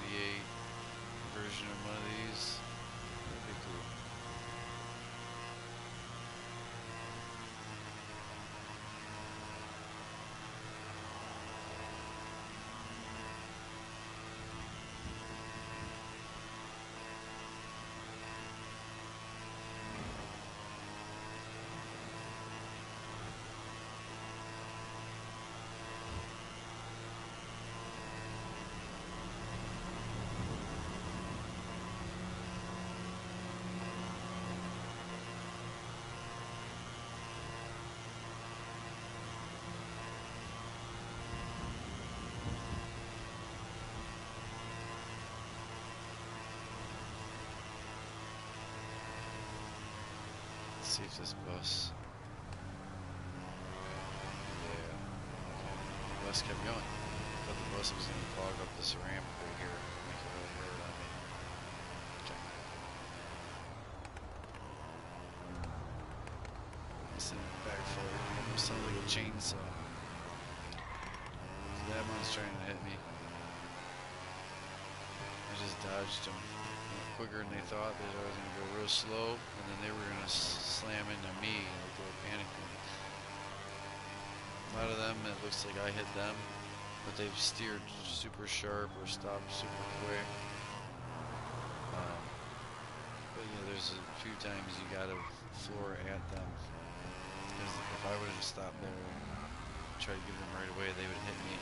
version of one of these, that'd be cool. see if this bus. Yeah. Okay. The bus kept going. I thought the bus was gonna clog up this ramp right here. Make it really hard on me. Okay. Listen, backfire. Almost sounds like a chainsaw. That one's trying to hit me. I just dodged them. Quicker than they thought. They thought I was going to go real slow, and then they were going to slam into me, like they were panicking. A lot of them, it looks like I hit them, but they've steered super sharp or stopped super quick. But yeah, there's a few times you got to floor at them, because if I would have stopped there and tried to give them right away, they would hit me.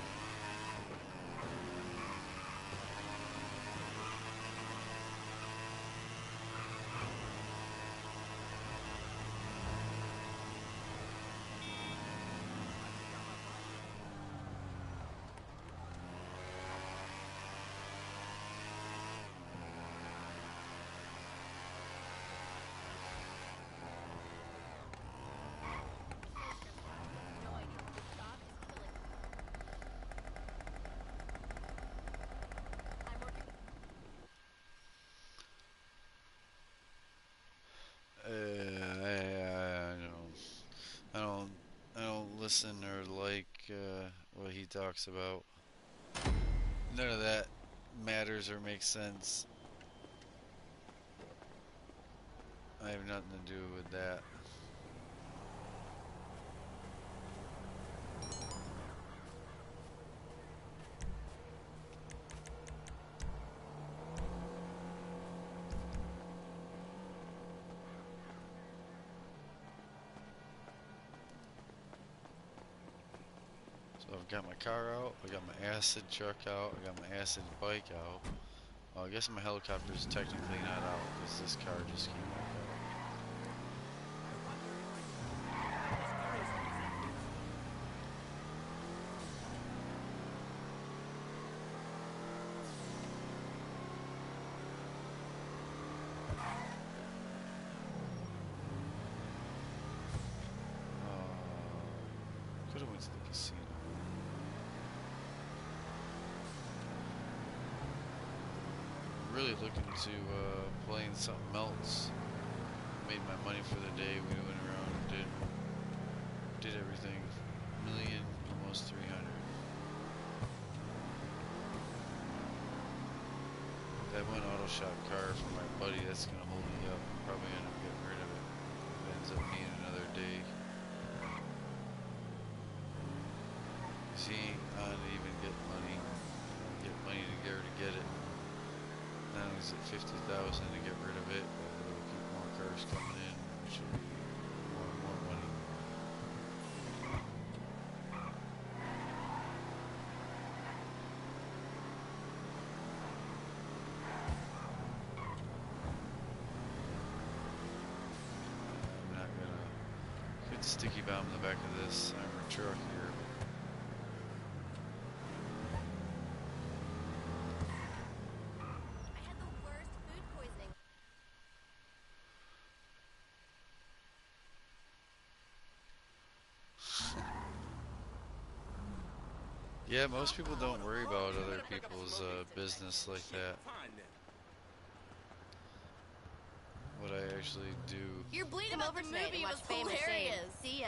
I don't listen or like what he talks about. None of that matters or makes sense. I have nothing to do with that. So I've got my car out, I got my acid truck out, I got my acid bike out. Well, I guess my helicopter is technically not out because this car just came back out. Could have went to the casino. Really looking to play in something else. Made my money for the day. We went around and did everything. Million, almost 300. That one auto shop car for my buddy, that's gonna hold me up. Probably end up getting rid of it. If it ends up being another day. He ain't on to even get money to get her to get it. Now he's at 50,000 to get rid of it, but it'll keep more cars coming in, which will be more and more money. I'm not gonna put sticky bomb in the back of this armored truck here. Yeah, most people don't worry about other people's business like that. What I actually do. You're bleeding over the movie. It was hilarious. See ya.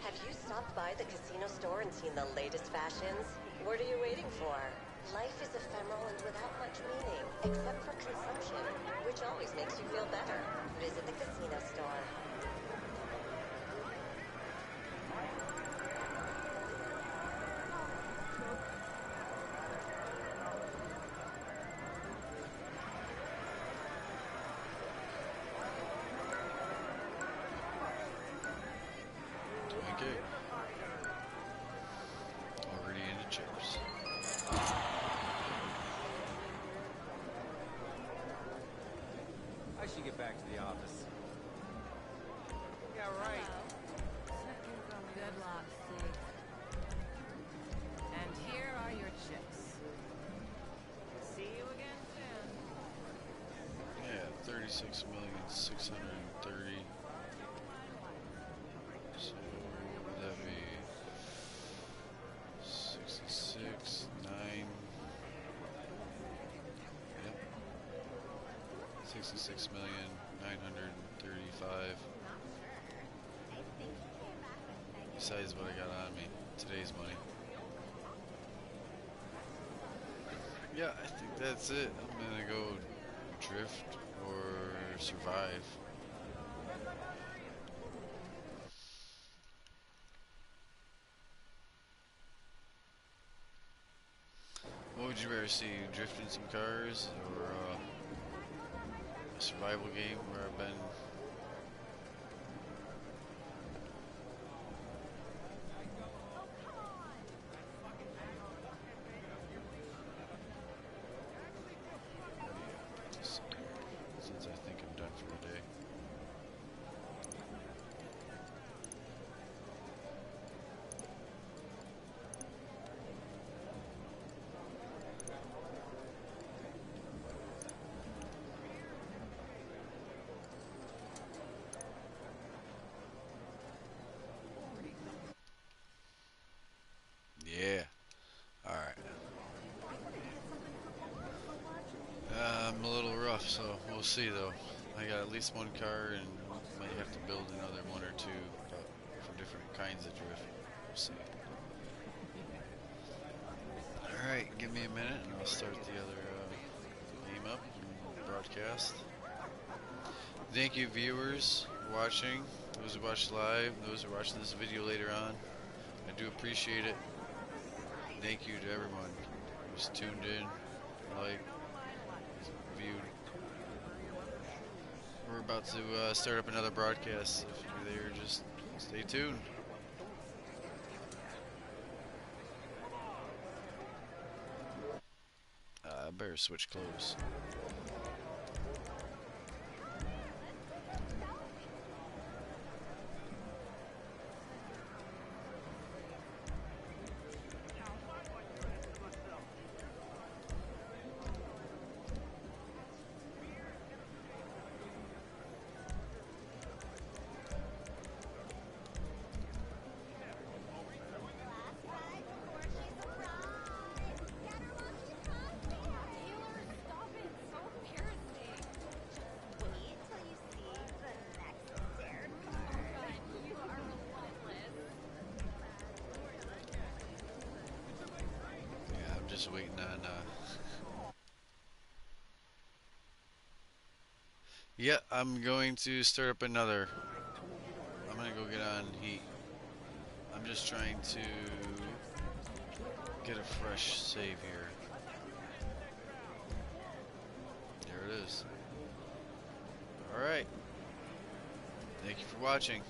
Have you stopped by the casino store and seen the latest fashions? What are you waiting for? Life is ephemeral and without much meaning, except for consumption, which always makes you feel better. Visit the casino store. Okay. Already into chips. 66,630,000. So what would that be? 66, 9. Yep. 66,935,000. Besides what I got on me, today's money. Yeah, I think that's it. I'm gonna go drift or survive. What would you rather see? Drifting some cars or a survival game where I've been? Since I think I'm done for the day. Yeah. Alright. I'm a little rough, so we'll see though. I got at least one car and might have to build another one or two for different kinds of drift. We'll see. Alright, give me a minute and I'll start the other game up and broadcast. Thank you viewers for watching, those who watched live, those who are watching this video later on. I do appreciate it. Thank you to everyone who's tuned in, liked, viewed. We're about to start up another broadcast. If you're there, just stay tuned. I better switch clothes. Just waiting on yeah, I'm going to start up another. I'm gonna go get on heat. I'm just trying to get a fresh save here. There it is. Alright. Thank you for watching.